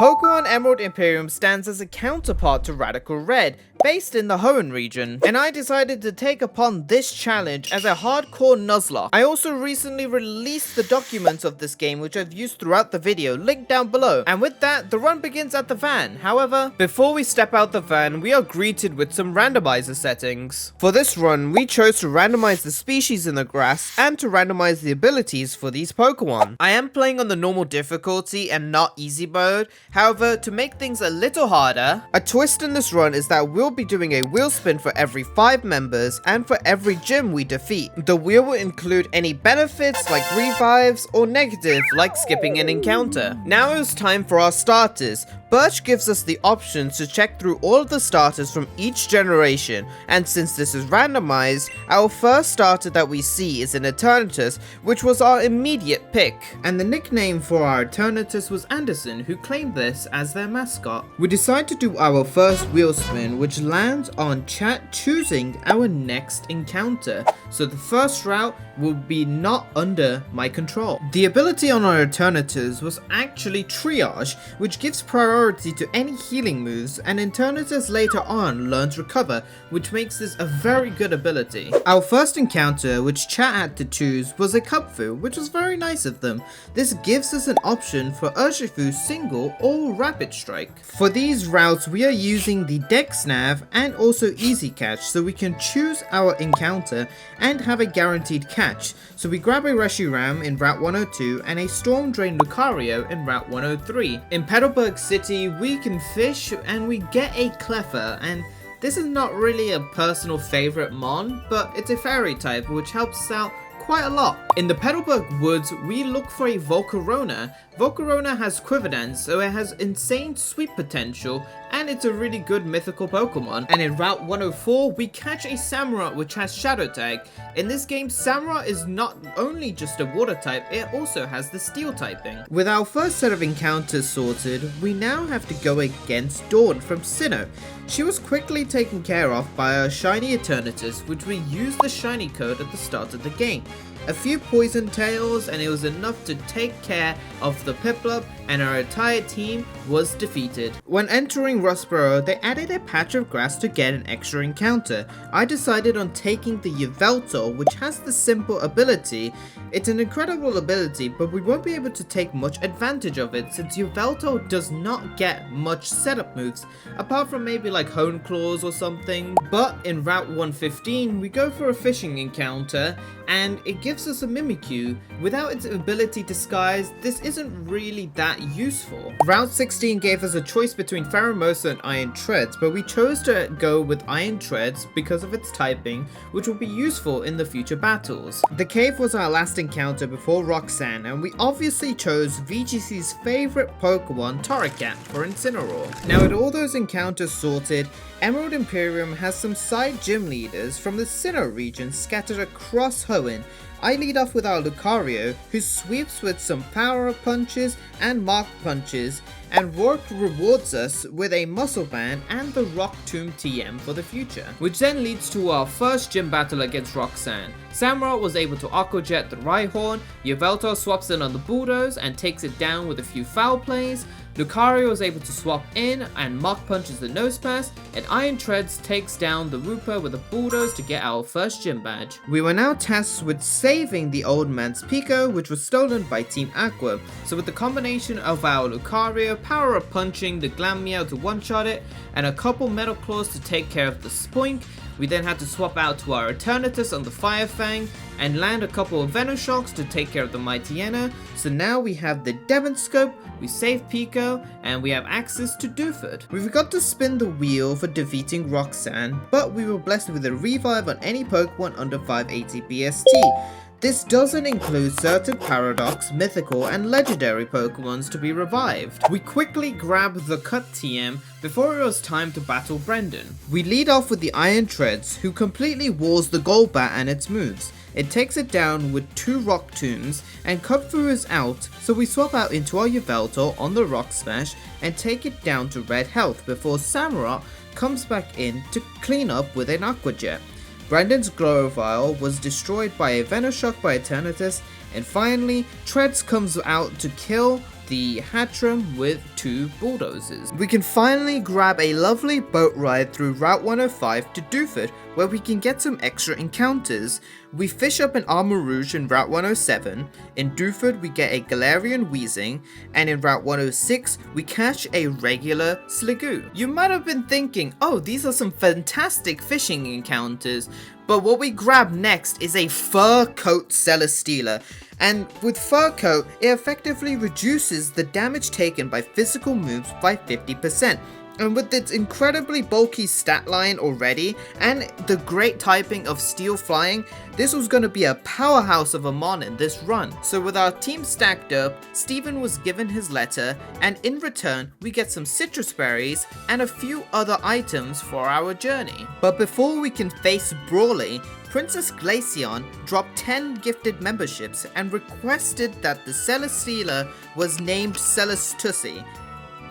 Pokémon Emerald Imperium stands as a counterpart to Radical Red, based in the Hoenn region, and I decided to take upon this challenge as a hardcore Nuzlocke. I also recently released the documents of this game, which I've used throughout the video, linked down below, and with that, the run begins at the van. However, before we step out the van, we are greeted with some randomizer settings. For this run, we chose to randomize the species in the grass and to randomize the abilities for these Pokemon. I am playing on the normal difficulty and not easy mode. However, to make things a little harder, a twist in this run is that we'll be doing a wheel spin for every 5 members and for every gym we defeat. The wheel will include any benefits like revives or negative like skipping an encounter. Now it's time for our starters. Birch gives us the option to check through all of the starters from each generation, and since this is randomized, our first starter that we see is an Eternatus, which was our immediate pick. And the nickname for our Eternatus was Anderson, who claimed this as their mascot. We decide to do our first wheel spin, which lands on chat choosing our next encounter, so the first route will be not under my control. The ability on our Eternatus was actually Triage, which gives priority to any healing moves, and Eternatus later on learns Recover, which makes this a very good ability. Our first encounter, which chat had to choose, was a Kubfu, which was very nice of them. This gives us an option for Urshifu single or Rapid Strike. For these routes, we are using the Dex Nav and also Easy Catch, so we can choose our encounter and have a guaranteed catch. So we grab a Reshiram in Route 102 and a Storm Drain Lucario in Route 103. In Petalburg City, we can fish and we get a Cleffa, and this is not really a personal favorite mon, but it's a fairy type which helps us out quite a lot. In the Petalburg Woods, we look for a Volcarona. Volcarona has Quiver Dance, so it has insane sweep potential, and it's a really good mythical Pokemon. And in Route 104, we catch a Samurott which has Shadow Tag. In this game, Samurott is not only just a water type, it also has the steel typing. With our first set of encounters sorted, we now have to go against Dawn from Sinnoh. She was quickly taken care of by our shiny Eternatus, which we used the shiny code at the start of the game. A few poison tails and it was enough to take care of the Piplup, and our entire team was defeated. When entering Rustboro, they added a patch of grass to get an extra encounter. I decided on taking the Yveltal, which has the simple ability. It's an incredible ability, but we won't be able to take much advantage of it since Yveltal does not get much setup moves, apart from maybe like Hoenn Claws or something. But in Route 115, we go for a fishing encounter, and it gives us a Mimikyu. Without its ability Disguise, this isn't really that useful. Route 16 gave us a choice between Pheromosa and Iron Treads, but we chose to go with Iron Treads because of its typing, which will be useful in the future battles. The cave was our last encounter before Roxan, and we obviously chose VGC's favorite Pokemon, Torracat, for Incineroar. Now with all those encounters sorted, Emerald Imperium has some side gym leaders from the Sinnoh region scattered across Hoenn. I lead off with our Lucario, who sweeps with some power-up punches and mark punches, and Rourke rewards us with a Muscle Band and the Rock Tomb TM for the future. Which then leads to our first gym battle against Roxan. Samurott was able to Aqua Jet the Rhyhorn, Yveltal swaps in on the Bulldoze and takes it down with a few foul plays, Lucario was able to swap in and Mach punches the Nosepass, and Iron Treads takes down the Rooper with a Bulldoze to get our first gym badge. We were now tasked with saving the old man's Pico, which was stolen by Team Aqua. So with the combination of our Lucario, power up punching the Glameow to one-shot it, and a couple Metal Claws to take care of the Spoink, we then had to swap out to our Eternatus on the Fire Fang and land a couple of Venoshocks to take care of the Mightyena. So now we have the Devon Scope, we save Pico, and we have access to Dewford. We forgot to spin the wheel for defeating Roxan, but we were blessed with a revive on any Pokemon under 580 BST. This doesn't include certain Paradox, Mythical, and Legendary Pokemons to be revived. We quickly grab the Cut TM before it was time to battle Brendan. We lead off with the Iron Treads, who completely walls the Golbat and its moves. It takes it down with 2 Rock Tombs, and Kubfu is out, so we swap out into our Yveltal on the Rock Smash and take it down to red health before Samurott comes back in to clean up with an Aqua Jet. Brandon's Glorvile was destroyed by a Venoshock by Eternatus, and finally, Treads comes out to kill the Hatchram with 2 bulldozers. We can finally grab a lovely boat ride through Route 105 to Dewford, where we can get some extra encounters. We fish up an Armor Rouge in Route 107, in Dewford we get a Galarian Weezing, and in Route 106 we catch a regular Sliggoo. You might have been thinking, oh, these are some fantastic fishing encounters, but what we grab next is a Fur Coat Celesteela. And with Fur Coat, it effectively reduces the damage taken by physical moves by 50%. And with its incredibly bulky stat line already, and the great typing of Steel Flying, this was going to be a powerhouse of a mon in this run. So with our team stacked up, Steven was given his letter, and in return, we get some citrus berries and a few other items for our journey. But before we can face Brawly, Princess Glaceon dropped 10 gifted memberships and requested that the Celesteela was named Celestussi.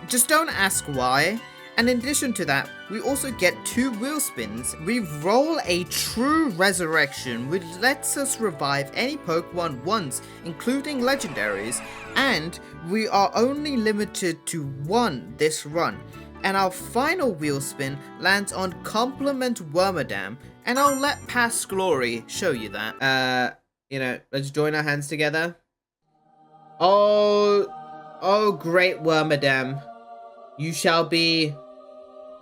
Just don't ask why. And in addition to that, we also get 2 wheel spins. We roll a true resurrection, which lets us revive any Pokemon once, including legendaries, and we are only limited to 1 this run. And our final wheel spin lands on Compliment Wormadam, and I'll let Past Glory show you that. Let's join our hands together. Oh, great Wormadam. You shall be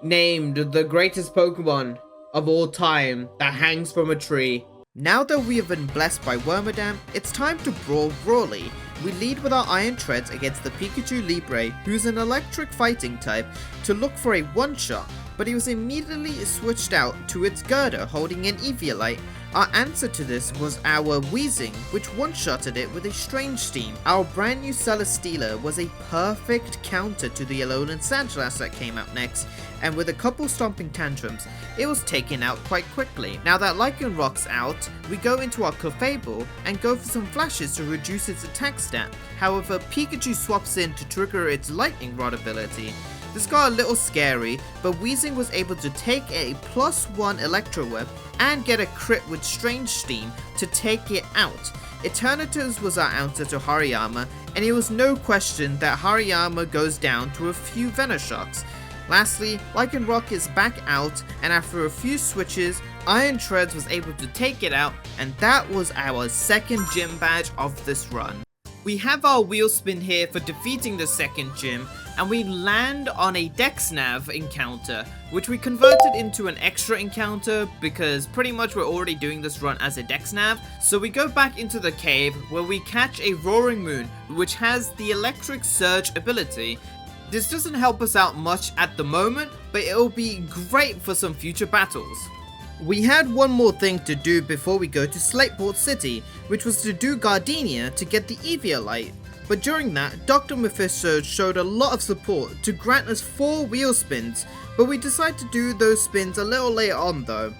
named the greatest Pokemon of all time that hangs from a tree. Now that we have been blessed by Wormadam, it's time to brawl Brawly. We lead with our Iron Treads against the Pikachu Libre, who's an electric fighting type, to look for a one-shot, but he was immediately switched out to its Girder holding an Eviolite. Our answer to this was our Weezing, which one-shotted it with a Strange Steam. Our brand new Celesteela was a perfect counter to the Alolan Sandslash that came out next, and with a couple stomping tantrums, it was taken out quite quickly. Now that Lycanroc's out, we go into our Clefable and go for some flashes to reduce its attack stat. However, Pikachu swaps in to trigger its Lightning Rod ability. This got a little scary, but Weezing was able to take a +1 Electro Web and get a crit with Strange Steam to take it out. Eternatus was our answer to Hariyama, and it was no question that Hariyama goes down to a few Venonshocks. Lastly, Lycanroc is back out, and after a few switches, Iron Treads was able to take it out, and that was our second gym badge of this run. We have our wheel spin here for defeating the second gym, and we land on a Dexnav encounter, which we converted into an extra encounter because pretty much we're already doing this run as a Dexnav. So we go back into the cave where we catch a Roaring Moon, which has the Electric Surge ability. This doesn't help us out much at the moment, but it'll be great for some future battles. We had one more thing to do before we go to Slateport City, which was to do Gardenia to get the Eviolite. But during that, Dr. Mephisto showed a lot of support to grant us 4 wheel spins, but we decided to do those spins a little later on though.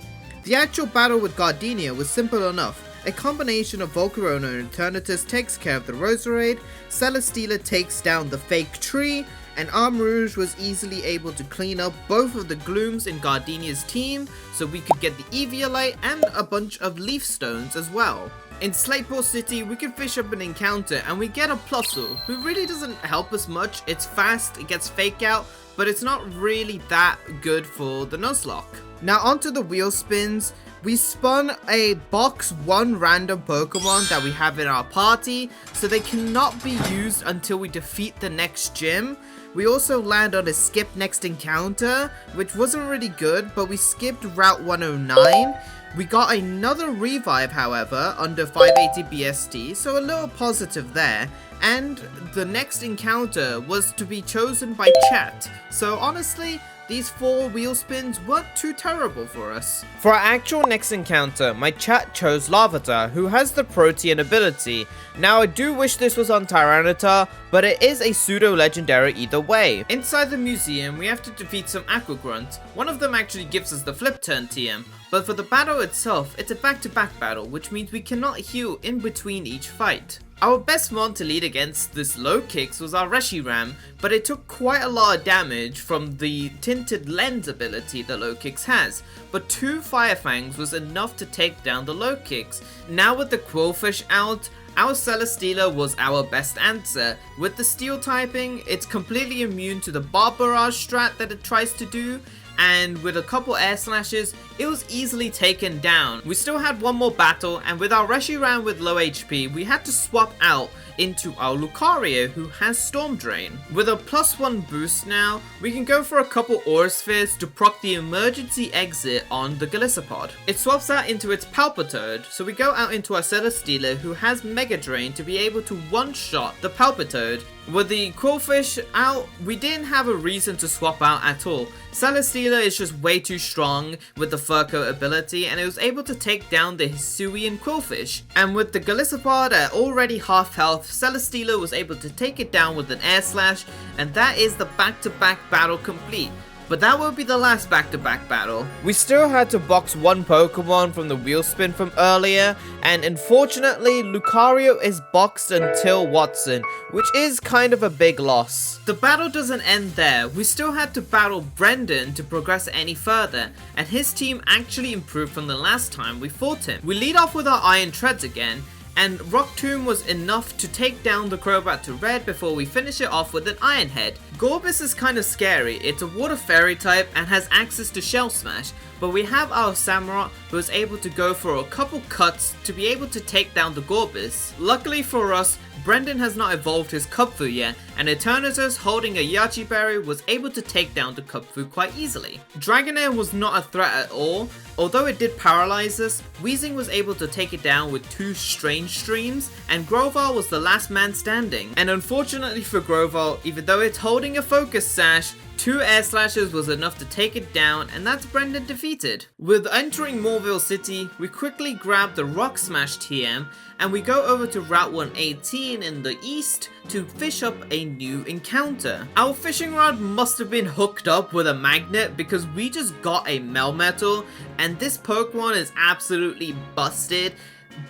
The actual battle with Gardenia was simple enough. A combination of Volcarona and Eternatus takes care of the Roserade, Celesteela takes down the fake tree, and Armrouge was easily able to clean up both of the Glooms in Gardenia's team, so we could get the Eviolite and a bunch of Leaf Stones as well. In Slateport City, we can fish up an encounter and we get a Plusle, who really doesn't help us much. It's fast, it gets Fake Out, but it's not really that good for the Nuzlocke. Now onto the wheel spins. We spun a box 1 random Pokemon that we have in our party, so they cannot be used until we defeat the next gym. We also land on a skip next encounter, which wasn't really good, but we skipped Route 109. We got another revive, however, under 580 BST, so a little positive there. And the next encounter was to be chosen by chat. So honestly, these 4 wheel spins weren't too terrible for us. For our actual next encounter, my chat chose Larvitar, who has the Protean ability. Now I do wish this was on Tyranitar, but it is a pseudo-legendary either way. Inside the museum, we have to defeat some Aqua Grunts. One of them actually gives us the Flip Turn TM, but for the battle itself, it's a back-to-back battle, which means we cannot heal in between each fight. Our best mon to lead against this low kicks was our Reshiram, but it took quite a lot of damage from the Tinted Lens ability the low kicks has, but 2 Fire Fangs was enough to take down the low kicks. Now with the Quillfish out, our Celesteela was our best answer. With the steel typing, it's completely immune to the bar barrage strat that it tries to do, and with a couple air slashes, it was easily taken down. We still had one more battle, and with our Reshiram with low HP, we had to swap out into our Lucario, who has Storm Drain. With a +1 boost now, we can go for a couple Aura Spheres to proc the emergency exit on the Golisopod. It swaps out into its Palpitoad, so we go out into our Celesteela, who has Mega Drain to be able to one-shot the Palpitoad. With the Quillfish out, we didn't have a reason to swap out at all. Celesteela is just way too strong with the Fur Coat ability, and it was able to take down the Hisuian Quillfish. And with the Golisopod at already half health, Celesteela was able to take it down with an Air Slash, and that is the back-to-back battle complete. But that won't be the last back-to-back battle. We still had to box one Pokemon from the wheel spin from earlier, and unfortunately, Lucario is boxed until Wattson, which is kind of a big loss. The battle doesn't end there. We still had to battle Brendan to progress any further, and his team actually improved from the last time we fought him. We lead off with our Iron Treads again, and Rock Tomb was enough to take down the Crobat to red before we finish it off with an Iron Head. Gorbis is kind of scary. It's a Water Fairy type and has access to Shell Smash, but we have our Samurott who is able to go for a couple cuts to be able to take down the Gorbis. Luckily for us, Brendan has not evolved his Kubfu yet, and Eternatus holding a Yachi Berry was able to take down the Kubfu quite easily. Dragonair was not a threat at all. Although it did paralyze us, Weezing was able to take it down with 2 Strange Streams, and Grovyle was the last man standing. And unfortunately for Grovyle, even though it's holding a Focus Sash, 2 Air Slashes was enough to take it down, and that's Brendan defeated. With entering Morville City, we quickly grab the Rock Smash TM, and we go over to Route 118 in the east to fish up a new encounter. Our fishing rod must have been hooked up with a magnet because we just got a Melmetal, and this Pokemon is absolutely busted.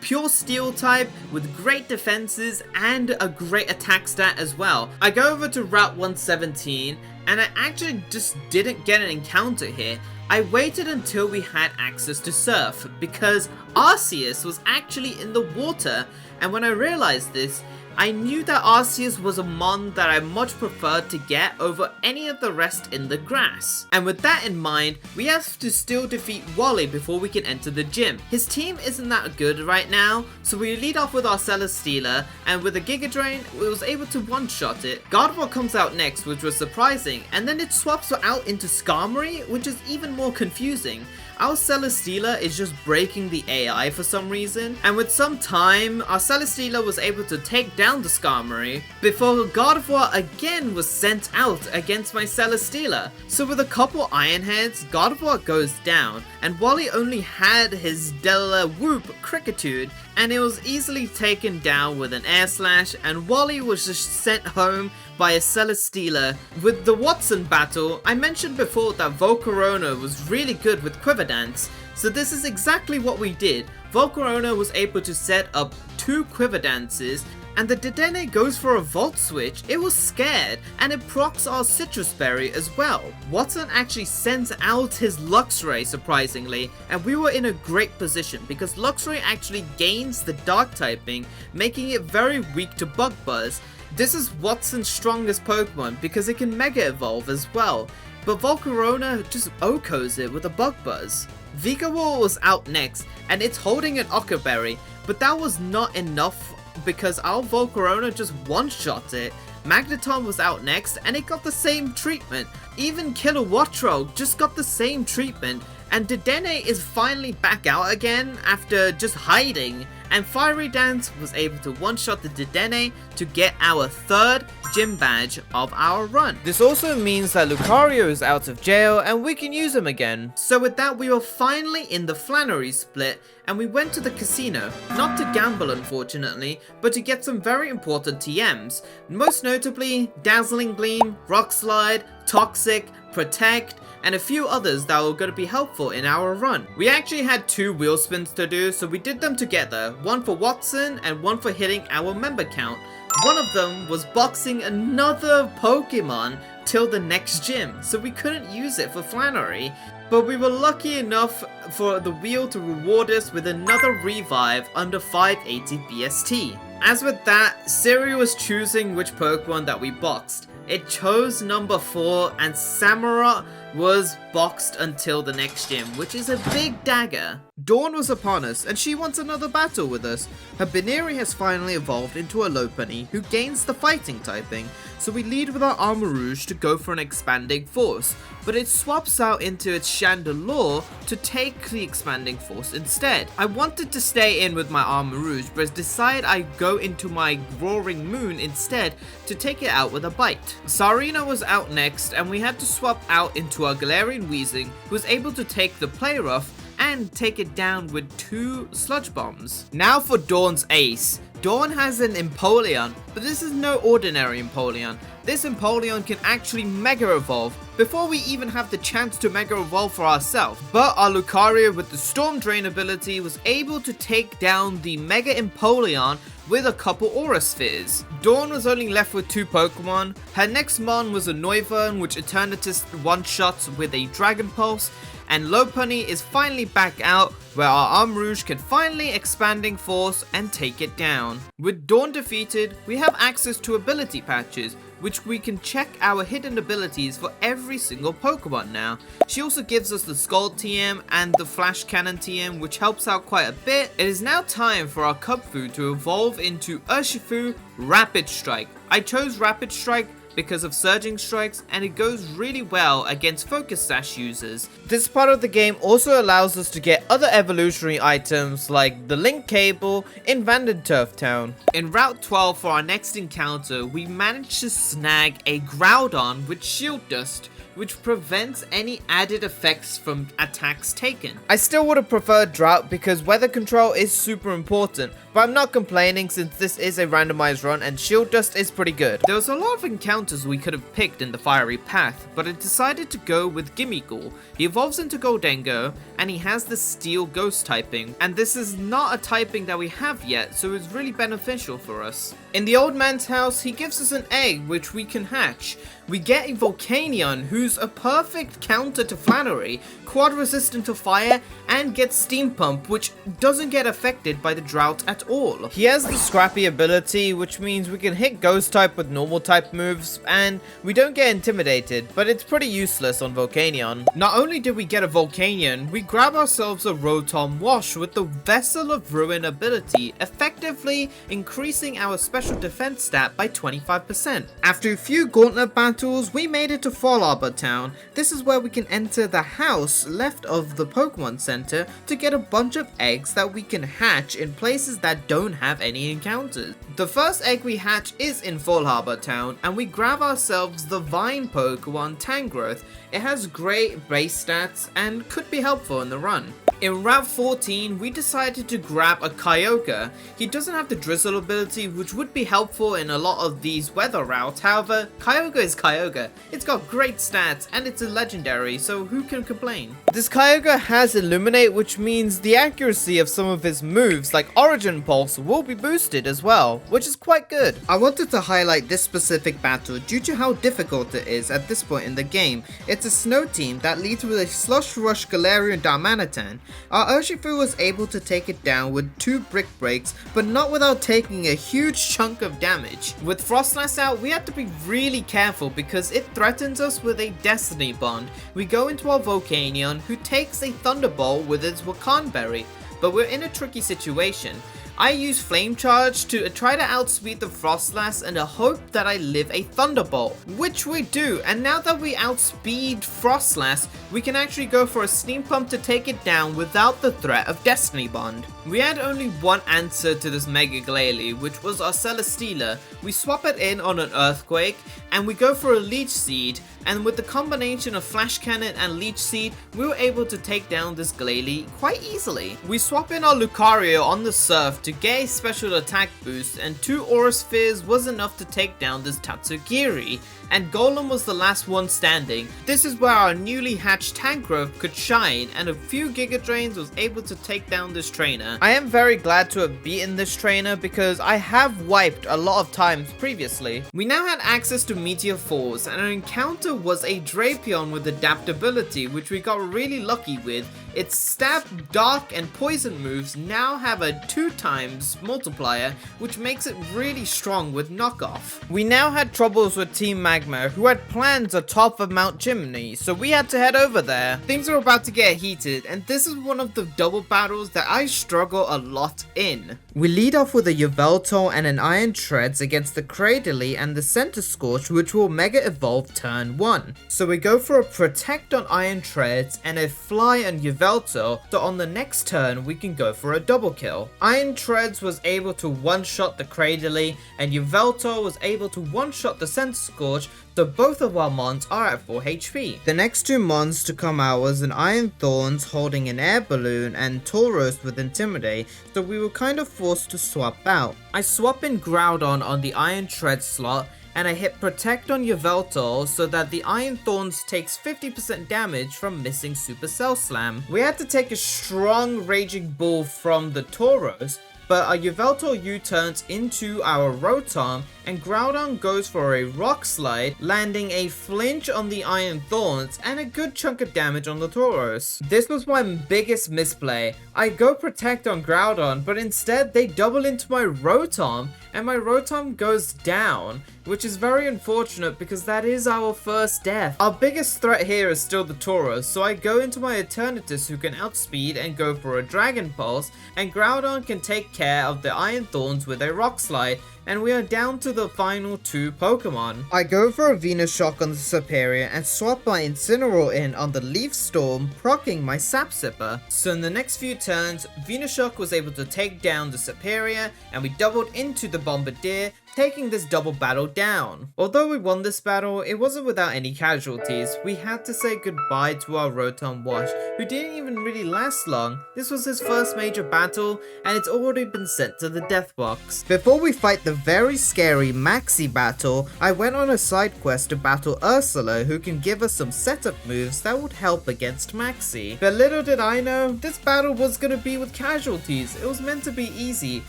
Pure steel type with great defenses and a great attack stat as well. I go over to Route 117 and I actually just didn't get an encounter here. I waited until we had access to Surf because Arceus was actually in the water, and when I realized this, I knew that Arceus was a mon that I much preferred to get over any of the rest in the grass. And with that in mind, we have to still defeat Wally before we can enter the gym. His team isn't that good right now, so we lead off with our Celesteela, and with a Giga Drain, we was able to one-shot it. Gardevoir comes out next, which was surprising, and then it swaps out into Skarmory, which is even more confusing. Our Celesteela is just breaking the AI for some reason, and with some time, our Celesteela was able to take down the Skarmory before Gardevoir again was sent out against my Celesteela. So with a couple Iron Heads, Gardevoir goes down, and Wally only had his Della Whoop Crickitude, and it was easily taken down with an Air Slash, and Wally was just sent home by a Celesteela. With the Wattson battle, I mentioned before that Volcarona was really good with Quiver Dance, so this is exactly what we did. Volcarona was able to set up 2 Quiver Dances, and the Dedenne goes for a Volt Switch. It was scared, and it procs our Citrus Berry as well. Wattson actually sends out his Luxray surprisingly, and we were in a great position because Luxray actually gains the Dark typing, making it very weak to Bug Buzz. This is Wattson's strongest Pokemon because it can Mega Evolve as well, but Volcarona just OHKOs it with a Bug Buzz. Vikavolt was out next, and it's holding an Occa Berry, but that was not enough because our Volcarona just one-shot it. Magneton was out next, and it got the same treatment. Even Kilowattrel just got the same treatment, and Dedenne is finally back out again after just hiding, and Fiery Dance was able to one-shot the Dedenne to get our 3rd gym badge of our run. This also means that Lucario is out of jail and we can use him again. So with that, we were finally in the Flannery split, and we went to the casino, not to gamble unfortunately, but to get some very important TMs, most notably Dazzling Gleam, Rock Slide, Toxic, Protect, and a few others that were going to be helpful in our run. We actually had 2 wheel spins to do, so we did them together, one for Wattson and one for hitting our member count. One of them was boxing another Pokemon till the next gym, so we couldn't use it for Flannery, but we were lucky enough for the wheel to reward us with another revive under 580 BST. As with that, Siri was choosing which Pokemon that we boxed. It chose number 4 and Samurott was boxed until the next gym, which is a big dagger. Dawn was upon us and she wants another battle with us. Her Baneri has finally evolved into a Lopunny who gains the fighting typing, so we lead with our Armarouge to go for an expanding force, but it swaps out into its Chandelure to take the expanding force instead. I wanted to stay in with my Armarouge, but decided I'd go into my Roaring Moon instead to take it out with a bite. Sarina was out next and we had to swap out into our Galarian Weezing, who was able to take the Play Rough and take it down with 2 Sludge Bombs. Now for Dawn's ace. Dawn has an Empoleon, but this is no ordinary Empoleon. This Empoleon can actually Mega Evolve before we even have the chance to Mega Evolve for ourselves. But our Lucario with the Storm Drain ability was able to take down the Mega Empoleon with a couple Aura Spheres. Dawn was only left with 2 Pokemon. Her next Mon was a Noivern, which Eternatus one-shots with a Dragon Pulse, and Lopunny is finally back out, where our Armarouge can finally Expanding Force and take it down. With Dawn defeated, we have access to ability patches, which we can check our hidden abilities for every single Pokemon now. She also gives us the Scald TM and the Flash Cannon TM, which helps out quite a bit. It is now time for our Kubfu to evolve into Urshifu Rapid Strike. I chose Rapid Strike because of Surging Strikes, and it goes really well against Focus Sash users. This part of the game also allows us to get other evolutionary items like the Link Cable in Vandenturf Town. In Route 12 for our next encounter, we managed to snag a Groudon with Shield Dust, which prevents any added effects from attacks taken. I still would have preferred Drought because weather control is super important, but I'm not complaining since this is a randomized run and Shield Dust is pretty good. There was a lot of encounters we could have picked in the Fiery Path, but I decided to go with Gimmighoul. He evolves into Goldengo and he has the Steel Ghost typing, and this is not a typing that we have yet, so it's really beneficial for us. In the old man's house, he gives us an egg which we can hatch. We get a Volcanion, who's a perfect counter to Flannery, quad resistant to fire, and gets Steam Pump, which doesn't get affected by the drought at all. He has the Scrappy ability, which means we can hit Ghost type with normal type moves, and we don't get intimidated, but it's pretty useless on Volcanion. Not only did we get a Volcanion, we grab ourselves a Rotom Wash with the Vessel of Ruin ability, effectively increasing our special defense stat by 25%. After a few gauntlet battles, we made it to Fall Arbor Town. This is where we can enter the house left of the Pokemon Center to get a bunch of eggs that we can hatch in places that don't have any encounters. The first egg we hatch is in Fall Harbor Town, and we grab ourselves the Vine Pokemon Tangrowth. It has great base stats and could be helpful in the run. In Route 14, we decided to grab a Kyogre. He doesn't have the Drizzle ability, which would be helpful in a lot of these weather routes. However, Kyogre is Kyogre. It's got great stats and it's a legendary, so who can complain? This Kyogre has Illuminate, which means the accuracy of some of his moves, like Origin Pulse, will be boosted as well, which is quite good. I wanted to highlight this specific battle due to how difficult it is at this point in the game. It's a snow team that leads with a Slush Rush Galarian Darmanitan. Our Urshifu was able to take it down with 2 Brick Breaks, but not without taking a huge chunk of damage. With Frostlass out, we had to be really careful because it threatens us with a Destiny Bond. We go into our Volcanion, who takes a Thunderbolt with its Wakan Berry, but we're in a tricky situation. I use Flame Charge to try to outspeed the Frostlass and hope that I live a Thunderbolt, which we do, and now that we outspeed Frostlass, we can actually go for a Steam Pump to take it down without the threat of Destiny Bond. We had only one answer to this Mega Glalie, which was our Celesteela. We swap it in on an Earthquake, and we go for a Leech Seed, and with the combination of Flash Cannon and Leech Seed, we were able to take down this Glalie quite easily. We swap in our Lucario on the Surf to get a special attack boost, and 2 Aura Spheres was enough to take down this Tatsugiri, and Golem was the last one standing. This is where our newly hatched Tangrowth could shine, and a few Giga Drains was able to take down this trainer. I am very glad to have beaten this trainer because I have wiped a lot of times previously. We now had access to Meteor Falls, and our encounter was a Drapion with adaptability, which we got really lucky with. Its Stab, Dark, and Poison moves now have a 2x times multiplier, which makes it really strong with knockoff. We now had troubles with Team Magma, who had plans atop of Mount Chimney, so we had to head over there. Things were about to get heated, and this is one of the double battles that I struggle a lot in. We lead off with a Yveltal and an Iron Treads against the Cradily and the Center Scorch, which will Mega Evolve turn 1. So we go for a Protect on Iron Treads and a Fly on Yveltal, so on the next turn we can go for a double kill. Iron Treads was able to one-shot the Cradily, and Yveltal was able to one-shot the Center Scorch, so both of our mons are at 4 HP. The next two mons to come out was an Iron Thorns holding an air balloon and Tauros with Intimidate, so we were kind of forced to swap out. I swap in Groudon on the Iron Tread slot, and I hit Protect on Yveltal so that the Iron Thorns takes 50% damage from missing Supercell Slam. We had to take a strong Raging Bull from the Tauros, but our Yveltal U-turns into our Rotom, and Groudon goes for a Rock Slide, landing a flinch on the Iron Thorns and a good chunk of damage on the Tauros. This was my biggest misplay. I go Protect on Groudon, but instead they double into my Rotom, and my Rotom goes down, which is very unfortunate because that is our first death. Our biggest threat here is still the Tauros, so I go into my Eternatus, who can outspeed and go for a Dragon Pulse, and Groudon can take care of the Iron Thorns with a Rock Slide, and we are down to the final two Pokemon. I go for a Venoshock on the Serperior and swap my Incineroar in on the Leaf Storm, proccing my Sap Sipper. So in the next few turns, Venoshock was able to take down the Serperior, and we doubled into the Bombardier, taking this double battle down. Although we won this battle, it wasn't without any casualties. We had to say goodbye to our Rotom Wash, who didn't even really last long. This was his first major battle, and it's already been sent to the death box. Before we fight the very scary Maxie battle, I went on a side quest to battle Ursula, who can give us some setup moves that would help against Maxie. But little did I know, this battle was gonna be with casualties. It was meant to be easy,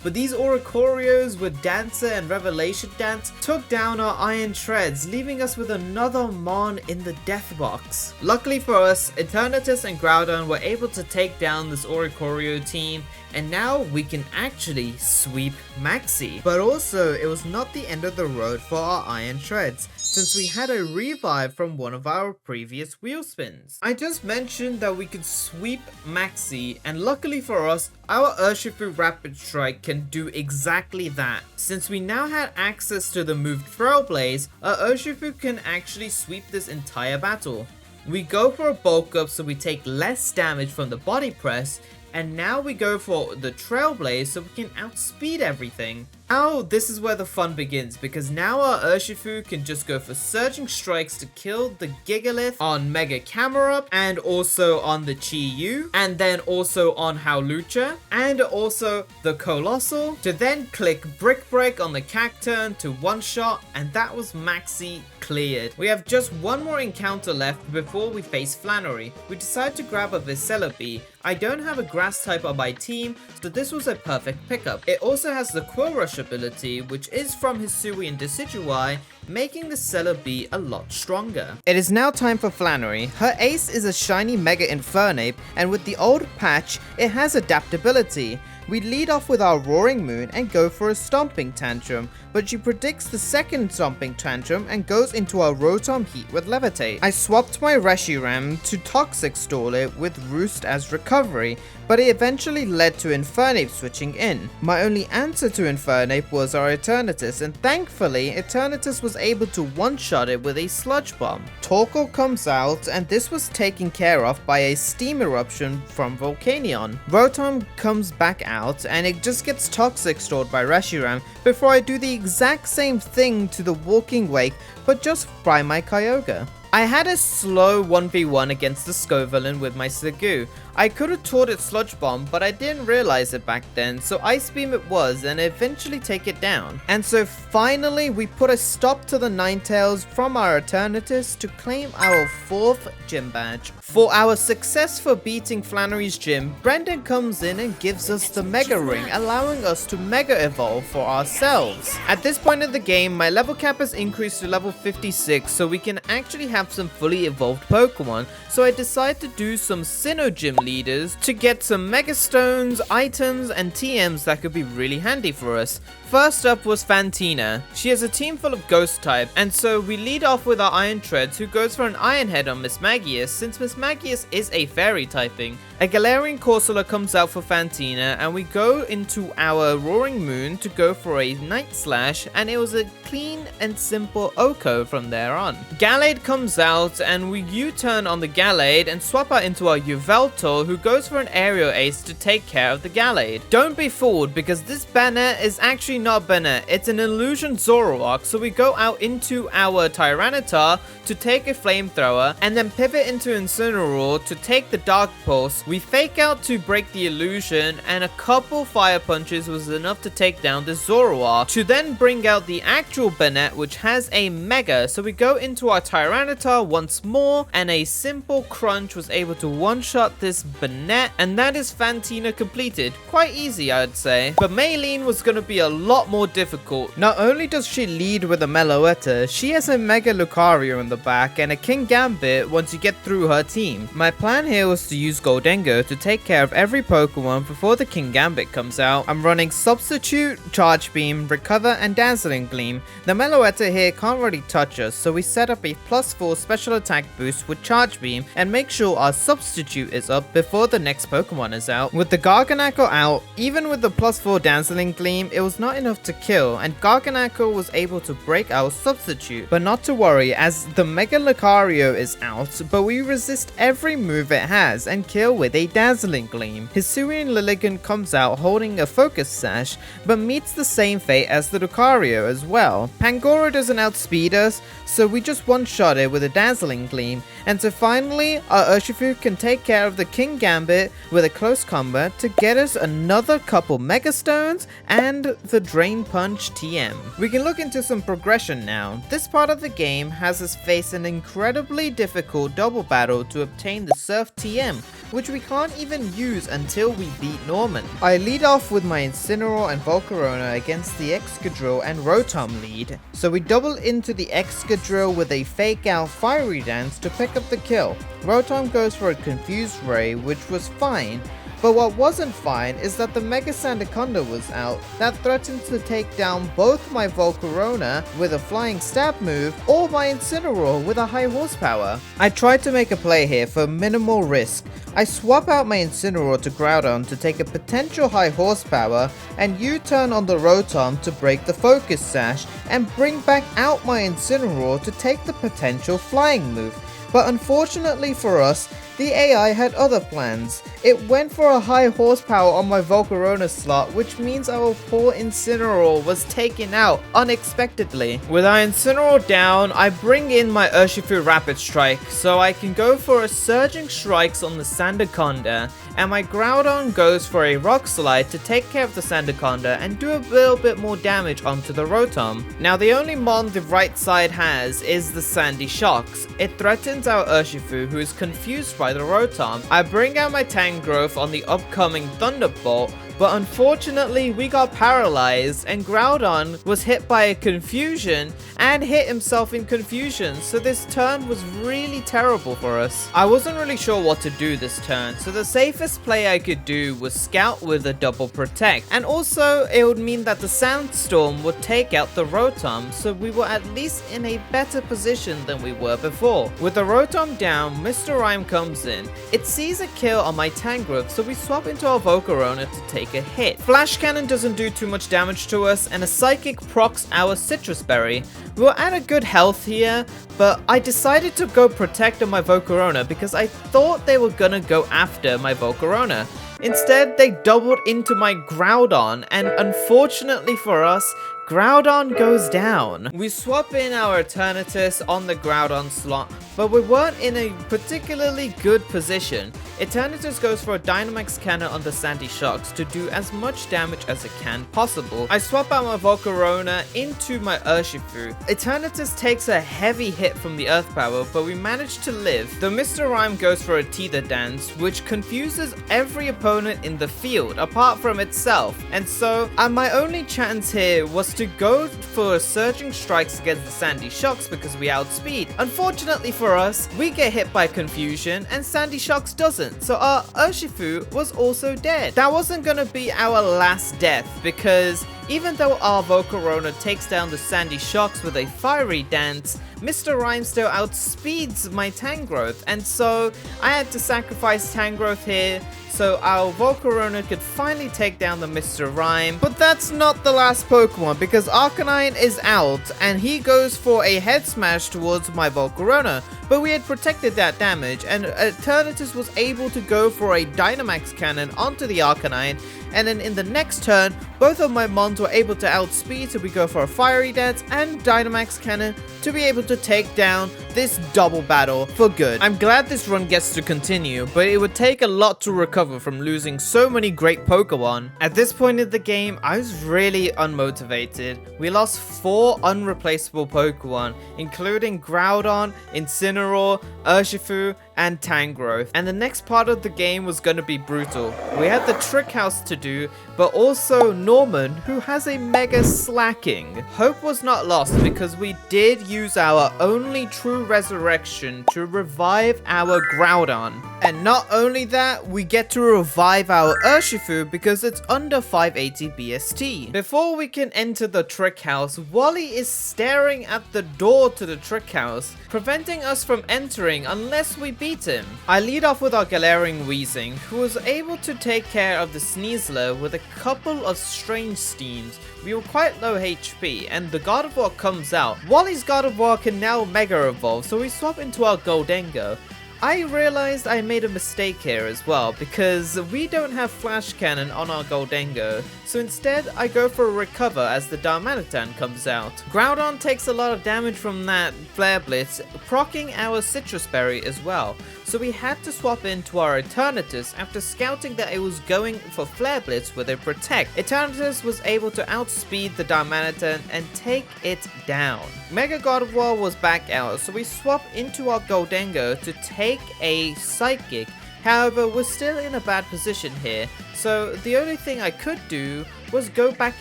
but these Oricorios with Dancer and Revelation Dance took down our Iron Treads, leaving us with another Mon in the death box. Luckily for us, Eternatus and Groudon were able to take down this Oricorio team, and now we can actually sweep Maxie. But also, it was not the end of the road for our Iron Treads, since we had a revive from one of our previous wheel spins. I just mentioned that we could sweep Maxie, and luckily for us, our Urshifu Rapid Strike can do exactly that. Since we now had access to the move Trailblaze, our Urshifu can actually sweep this entire battle. We go for a bulk up so we take less damage from the body press, and now we go for the Trailblaze so we can outspeed everything. Now this is where the fun begins, because now our Urshifu can just go for Surging Strikes to kill the Gigalith on Mega Camerupt, and also on the Chi-Yu, and then also on Howlucha, and also the Colossal, to then click Brick Break on the Cacturn to one-shot, and that was Maxie cleared. We have just one more encounter left before we face Flannery. We decide to grab a Celebi. I don't have a grass type on my team, so this was a perfect pickup. It also has the Quill Rush ability, which is from Hisui and Decidueye, making the Celebi a lot stronger. It is now time for Flannery. Her ace is a shiny Mega Infernape, and with the old patch, it has adaptability. We lead off with our Roaring Moon and go for a Stomping Tantrum, but she predicts the second Stomping Tantrum and goes into our Rotom Heat with Levitate. I swapped my Reshiram to Toxic Stall it with Roost as recovery, but it eventually led to Infernape switching in. My only answer to Infernape was our Eternatus, and thankfully Eternatus was able to one-shot it with a Sludge Bomb. Torkoal comes out, and this was taken care of by a Steam Eruption from Volcanion. Rotom comes back out, and it just gets Toxic Stored by Reshiram before I do the exact same thing to the Walking Wake, but just by my Kyogre. I had a slow 1v1 against the Scovillain with my Sliggoo. I could have taught it Sludge Bomb, but I didn't realize it back then, so Ice Beam it was, and eventually take it down. And so finally, we put a stop to the Ninetales from our Eternatus to claim our 4th gym badge. For our success for beating Flannery's gym, Brendan comes in and gives us the Mega Ring, allowing us to Mega Evolve for ourselves. At this point in the game, my level cap has increased to level 56, so we can actually have have some fully evolved Pokemon, so I decided to do some Sinnoh Gym leaders to get some Mega Stones, items, and TMs that could be really handy for us. First up was Fantina. She has a team full of Ghost type, and so we lead off with our Iron Treads, who goes for an Iron Head on Miss Magius, since Miss Magius is a Fairy typing. A Galarian Corsola comes out for Fantina, and we go into our Roaring Moon to go for a Night Slash, and it was a clean and simple Oko from there on. Gallade comes out, and we U-turn on the Gallade and swap out into our Yveltal, who goes for an Aerial Ace to take care of the Gallade. Don't be fooled, because this Banette is actually not Banette, it's an Illusion Zoroark, so we go out into our Tyranitar to take a Flamethrower, and then pivot into Incineroar to take the Dark Pulse. We fake out to break the illusion, and a couple Fire Punches was enough to take down the Zoroark, to then bring out the actual Banette, which has a Mega, so we go into our Tyranitar once more, and a simple Crunch was able to one-shot this Banette, and that is Fantina completed. Quite easy, I'd say. But Maylene was gonna be a lot more difficult. Not only does she lead with a Meloetta, she has a Mega Lucario in the back, and a King Gambit once you get through her team. My plan here was to use Goldengo to take care of every Pokemon before the King Gambit comes out. I'm running Substitute, Charge Beam, Recover, and Dazzling Gleam. The Meloetta here can't really touch us, so we set up a +4 special attack boost with Charge Beam and make sure our Substitute is up before the next Pokemon is out. With the Garganacl out, even with the +4 Dazzling Gleam, it was not enough to kill, and Garganacl was able to break our Substitute. But not to worry, as the Mega Lucario is out, but we resist every move it has and kill with a Dazzling Gleam. Hisuian Lilligant comes out holding a Focus Sash, but meets the same fate as the Lucario as well. Pangoro doesn't outspeed us, so we just one-shot it with a Dazzling Gleam. And so finally, our Urshifu can take care of the King Gambit with a close combat to get us another couple Mega Stones and the Drain Punch TM. We can look into some progression now. This part of the game has us face an incredibly difficult double battle to obtain the Surf TM, which we can't even use until we beat Norman. I lead off with my Incineroar and Volcarona against the Excadrill and Rotom lead, so we double into the Excadrill with a fake out Fiery Dance to pick up the kill. Rotom goes for a Confused Ray, which was fine, but what wasn't fine is that the Mega Sandaconda was out that threatened to take down both my Volcarona with a Flying Stab move or my Incineroar with a high horsepower. I tried to make a play here for minimal risk. I swap out my Incineroar to Groudon to take a potential high horsepower and U-turn on the Rotom to break the Focus Sash and bring back out my Incineroar to take the potential flying move. But unfortunately for us, the AI had other plans. It went for a high horsepower on my Volcarona slot, which means our poor Incineroar was taken out unexpectedly. With our Incineroar down, I bring in my Urshifu Rapid Strike, so I can go for a Surging Strikes on the Sandaconda, and my Groudon goes for a Rock Slide to take care of the Sandaconda and do a little bit more damage onto the Rotom. Now the only mon the right side has is the Sandy Shocks. It threatens our Urshifu, who is confused by the Rotom. I bring out my Tangrowth on the upcoming Thunderbolt, but unfortunately we got paralyzed and Groudon was hit by a Confusion and hit himself in Confusion, so this turn was really terrible for us. I wasn't really sure what to do this turn, so the safest play I could do was Scout with a double Protect, and also it would mean that the Sandstorm would take out the Rotom, so we were at least in a better position than we were before. With the Rotom down, Mr. Rhyme comes in. It sees a kill on my Tangrowth, so we swap into our Volcarona to take a hit. Flash Cannon doesn't do too much damage to us, and a Psychic procs our Citrus Berry. We were at a good health here, but I decided to go Protect on my Volcarona because I thought they were gonna go after my Volcarona. Instead, they doubled into my Groudon, and unfortunately for us, Groudon goes down. We swap in our Eternatus on the Groudon slot, but we weren't in a particularly good position. Eternatus goes for a Dynamax cannon on the Sandy Shocks to do as much damage as it can possible. I swap out my Volcarona into my Urshifu. Eternatus takes a heavy hit from the Earth Power, but we manage to live. The Mr. Rime goes for a Teether Dance, which confuses every opponent in the field apart from itself. And so my only chance here was to go for Surging Strikes against the Sandy Shocks because we outspeed. Unfortunately for us, we get hit by Confusion and Sandy Shocks doesn't, so our Urshifu was also dead. That wasn't gonna be our last death because even though our Volcarona takes down the Sandy Shocks with a Fiery Dance, Mr. Rime still outspeeds my Tangrowth, and so I had to sacrifice Tangrowth here so our Volcarona could finally take down the Mr. Rime. But that's not the last Pokemon, because Arcanine is out and he goes for a Head Smash towards my Volcarona, but we had protected that damage and Eternatus was able to go for a Dynamax cannon onto the Arcanine, and then in the next turn both of my Mons were able to outspeed, so we go for a Fiery Dance and Dynamax cannon to be able to take down this double battle for good. I'm glad this run gets to continue, but it would take a lot to recover from losing so many great Pokemon. At this point in the game, I was really unmotivated. We lost 4 unreplaceable Pokemon, including Groudon, Incineroar, Urshifu, and Tangrowth. And the next part of the game was going to be brutal. We had the Trick House to do, but also Norman, who has a Mega Slacking. Hope was not lost because we did use our only true resurrection to revive our Groudon. And not only that, we get to revive our Urshifu because it's under 580 BST. Before we can enter the Trick House, Wally is staring at the door to the Trick House, preventing us from entering unless we beat him. I lead off with our Galarian Weezing, who was able to take care of the Sneasler with a couple of strange steams. We were quite low HP, and the Gardevoir comes out. Wally's Gardevoir can now Mega Evolve, so we swap into our Goldengo. I realized I made a mistake here as well, because we don't have Flash Cannon on our Goldengo, so instead I go for a Recover as the Darmanitan comes out. Groudon takes a lot of damage from that Flare Blitz, proccing our Citrus Berry as well, so we had to swap into our Eternatus after scouting that it was going for Flare Blitz with a Protect. Eternatus was able to outspeed the Darmanitan and take it down. Mega Gardevoir was back out, so we swap into our Goldengo to take a Psychic. However, we're still in a bad position here, so the only thing I could do was go back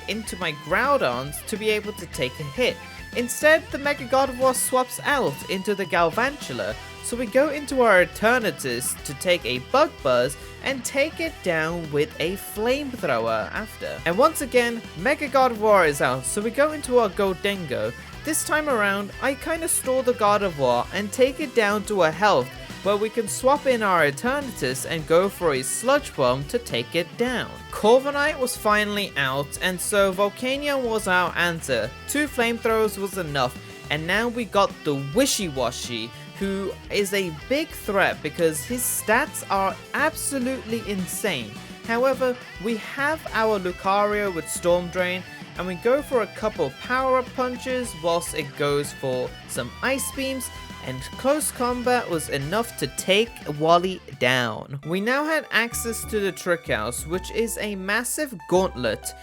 into my Groudons to be able to take a hit. Instead, the Mega Gardevoir swaps out into the Galvantula, so we go into our Eternatus to take a Bug Buzz and take it down with a Flamethrower after. And once again, Mega Gardevoir is out, so we go into our Goldengo. This time around, I kinda stall the Gardevoir and take it down to a health, where we can swap in our Eternatus and go for a Sludge Bomb to take it down. Corviknight was finally out, and so Volcanion was our answer. 2 Flamethrowers was enough, and now we got the Wishy-Washy, who is a big threat because his stats are absolutely insane. However, we have our Lucario with Storm Drain, and we go for a couple power-up punches whilst it goes for some Ice Beams, and close combat was enough to take Wally down. We now had access to the Trick House, which is a massive gauntlet.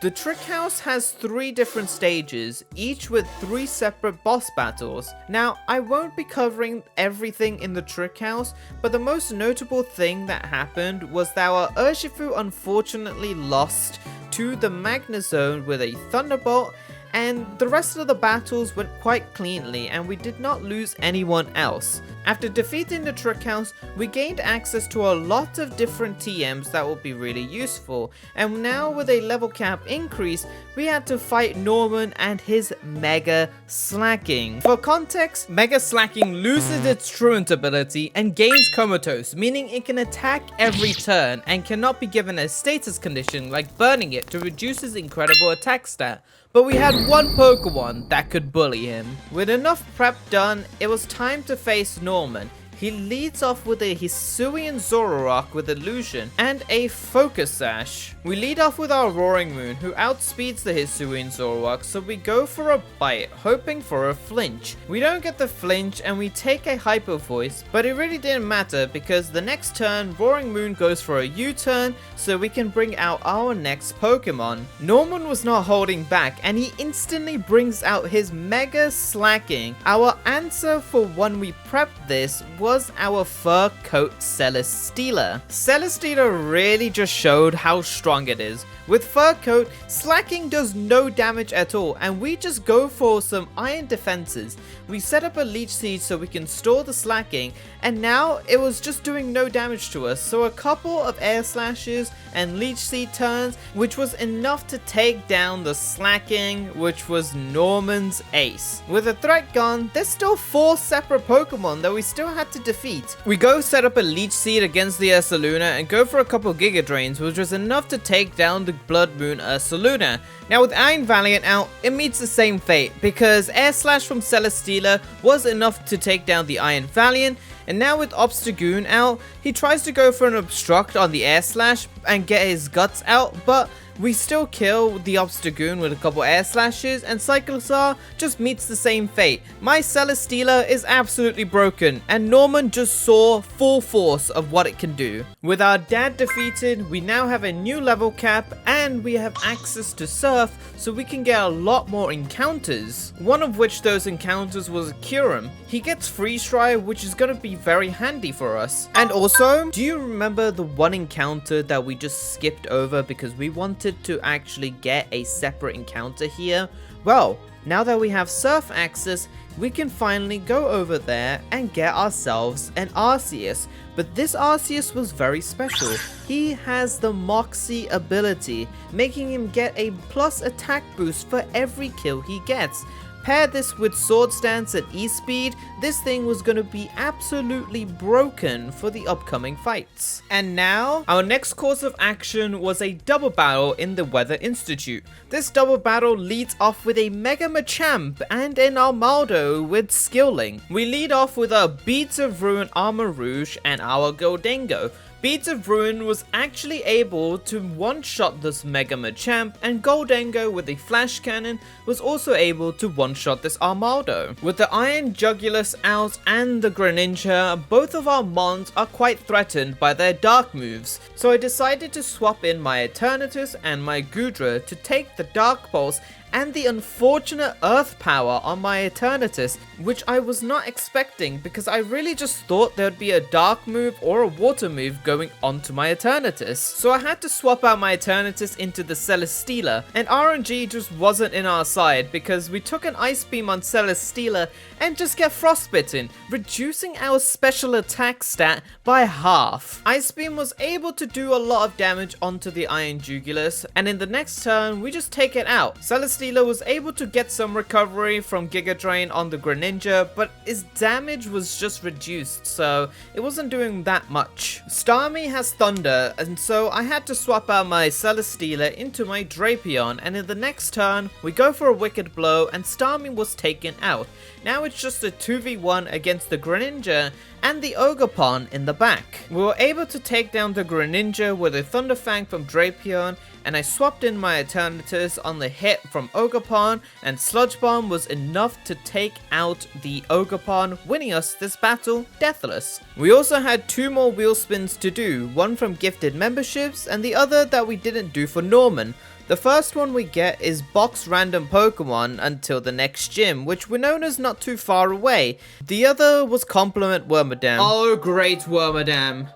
The Trick House has 3 different stages, each with 3 separate boss battles. Now, I won't be covering everything in the Trick House, but the most notable thing that happened was that our Urshifu unfortunately lost to the Magnezone with a Thunderbolt, and the rest of the battles went quite cleanly and we did not lose anyone else. After defeating the Trick House, we gained access to a lot of different TMs that will be really useful, and now with a level cap increase, we had to fight Norman and his Mega Slacking. For context, Mega Slacking loses its Truant ability and gains Comatose, meaning it can attack every turn and cannot be given a status condition like burning it to reduce his incredible attack stat. But we had one Pokemon that could bully him. With enough prep done, it was time to face Norman. he leads off with a Hisuian Zoroark with Illusion and a Focus Sash. We lead off with our Roaring Moon, who outspeeds the Hisuian Zoroark, so we go for a bite, hoping for a flinch. We don't get the flinch and we take a Hyper Voice, but it really didn't matter because the next turn, Roaring Moon goes for a U-turn, so we can bring out our next Pokemon. Norman was not holding back and he instantly brings out his Mega Slacking. Our answer for when we prepped this was our Fur Coat Celesteela. Celesteela really just showed how strong it is. With Fur Coat, Slacking does no damage at all and we just go for some Iron Defenses. We set up a Leech Seed so we can store the Slacking, and now it was just doing no damage to us, so a couple of Air Slashes and Leech Seed turns, which was enough to take down the Slacking, which was Norman's ace. With the threat gone, there's still 4 separate Pokemon that we still had to defeat. We go set up a Leech Seed against the Ursaluna and go for a couple Giga Drains, which was enough to take down the Blood Moon Ursaluna. Now with Iron Valiant out, it meets the same fate, because Air Slash from Celesteela was enough to take down the Iron Valiant, and now with Obstagoon out, he tries to go for an Obstruct on the Air Slash and get his guts out, but we still kill the Obstagoon with a couple Air Slashes, and Cyclosar just meets the same fate. My Celesteela is absolutely broken, and Norman just saw full force of what it can do. With our dad defeated, we now have a new level cap, and we have access to Surf, so we can get a lot more encounters. One of which those encounters was Kyurem. He gets Freeze Dry, which is going to be very handy for us. And also, do you remember the one encounter that we just skipped over because we wanted to actually get a separate encounter here? Well, now that we have Surf access, we can finally go over there and get ourselves an Arceus. But this Arceus was very special. He has the Moxie ability, making him get a plus attack boost for every kill he gets. Pair this with Sword Stance and E-Speed, this thing was going to be absolutely broken for the upcoming fights. And now, our next course of action was a double battle in the Weather Institute. This double battle leads off with a Mega Machamp and an Armaldo with Skilling. We lead off with our Beads of Ruin Armor Rouge and our Goldengo. Beads of Ruin was actually able to one-shot this Mega Machamp, and Goldengo with a Flash Cannon was also able to one-shot this Armaldo. With the Iron Jugulus out and the Greninja, both of our Mons are quite threatened by their dark moves, so I decided to swap in my Eternatus and my Goodra to take the Dark Pulse and the unfortunate Earth Power on my Eternatus, which I was not expecting because I really just thought there'd be a Dark move or a Water move going onto my Eternatus. So I had to swap out my Eternatus into the Celesteela, and RNG just wasn't in our side because we took an Ice Beam on Celesteela and just get Frostbitten, reducing our special attack stat by half. Ice Beam was able to do a lot of damage onto the Iron Jugulus, and in the next turn we just take it out. Celesteela was able to get some recovery from Giga Drain on the Greninja, but his damage was just reduced, so it wasn't doing that much. Starmie has Thunder, and so I had to swap out my Celesteela into my Drapion, and in the next turn, we go for a Wicked Blow, and Starmie was taken out. Now it's just a 2v1 against the Greninja and the Ogerpon in the back. We were able to take down the Greninja with a Thunder Fang from Drapion, and I swapped in my Eternatus on the hit from Ogerpon, and Sludge Bomb was enough to take out the Ogerpon, winning us this battle deathless. We also had 2 more wheel spins to do, one from gifted memberships and the other that we didn't do for Norman. The first one we get is box random Pokemon until the next gym, which Winona's not too far away. The other was compliment Wormadam. Oh great Wormadam.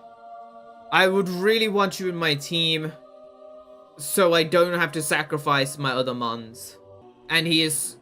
I would really want you in my team, so I don't have to sacrifice my other Mons. And he is